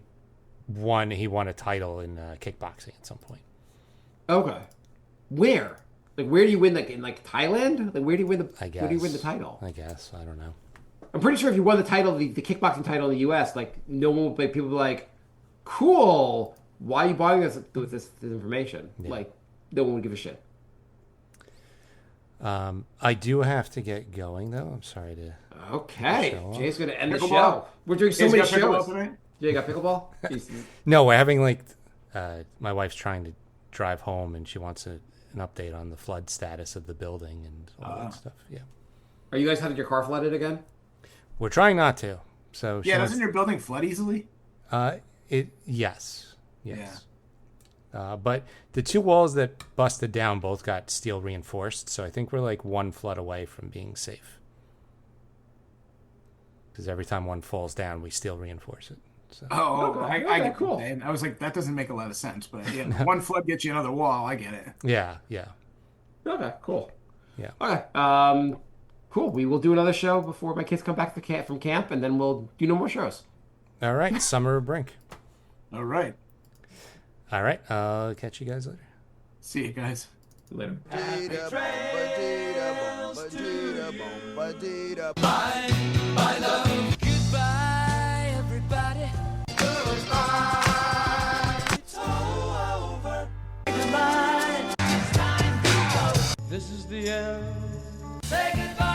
S3: won a title in kickboxing at some point.
S4: Okay. Where? Like, where do you win? Like in like Thailand? Like, where do you win the?
S3: I guess.
S4: Where do you win the title?
S3: I guess I don't know.
S4: I'm pretty sure if you won the title, the kickboxing title in the U.S., like no one would, like people would be like, "Cool, why are you bothering us with this information?"
S3: Yeah.
S4: Like, no one would give a shit.
S3: I do have to get going though. I'm sorry to.
S4: Okay,
S3: Show up.
S4: Jay's gonna end the
S5: Pickleball?
S4: show. We're doing so
S5: Jay's
S4: many
S5: got pickleball
S4: shows.
S5: tonight?
S4: Jay got pickleball. Jeez.
S3: No, we're having like my wife's trying to drive home and she wants an update on the flood status of the building and all that stuff. Yeah,
S4: Are you guys having your car flooded again?
S3: we're trying not to. So she
S5: Yeah,
S3: wants-
S5: doesn't your building flood easily?
S3: yes. But the two walls that busted down both got steel reinforced, so I think we're like one flood away from being safe. Because every time one falls down, we steel reinforce it. So.
S5: Oh,
S4: Okay,
S5: I
S4: okay,
S5: get
S4: cool.
S5: cool. And I was like, that doesn't make a lot of sense, but yeah, one flood gets you another wall. I get it.
S3: Yeah.
S4: Okay, cool.
S3: Yeah.
S4: Okay, cool. We will do another show before my kids come back from camp, and then we'll do no more shows.
S3: All right, Summer of Brink.
S5: All right.
S3: All right, I'll catch you guys later.
S5: See you guys.
S4: Later.
S2: Goodbye, everybody. It's all over. Goodbye. It's time to go. This is the end. Say goodbye.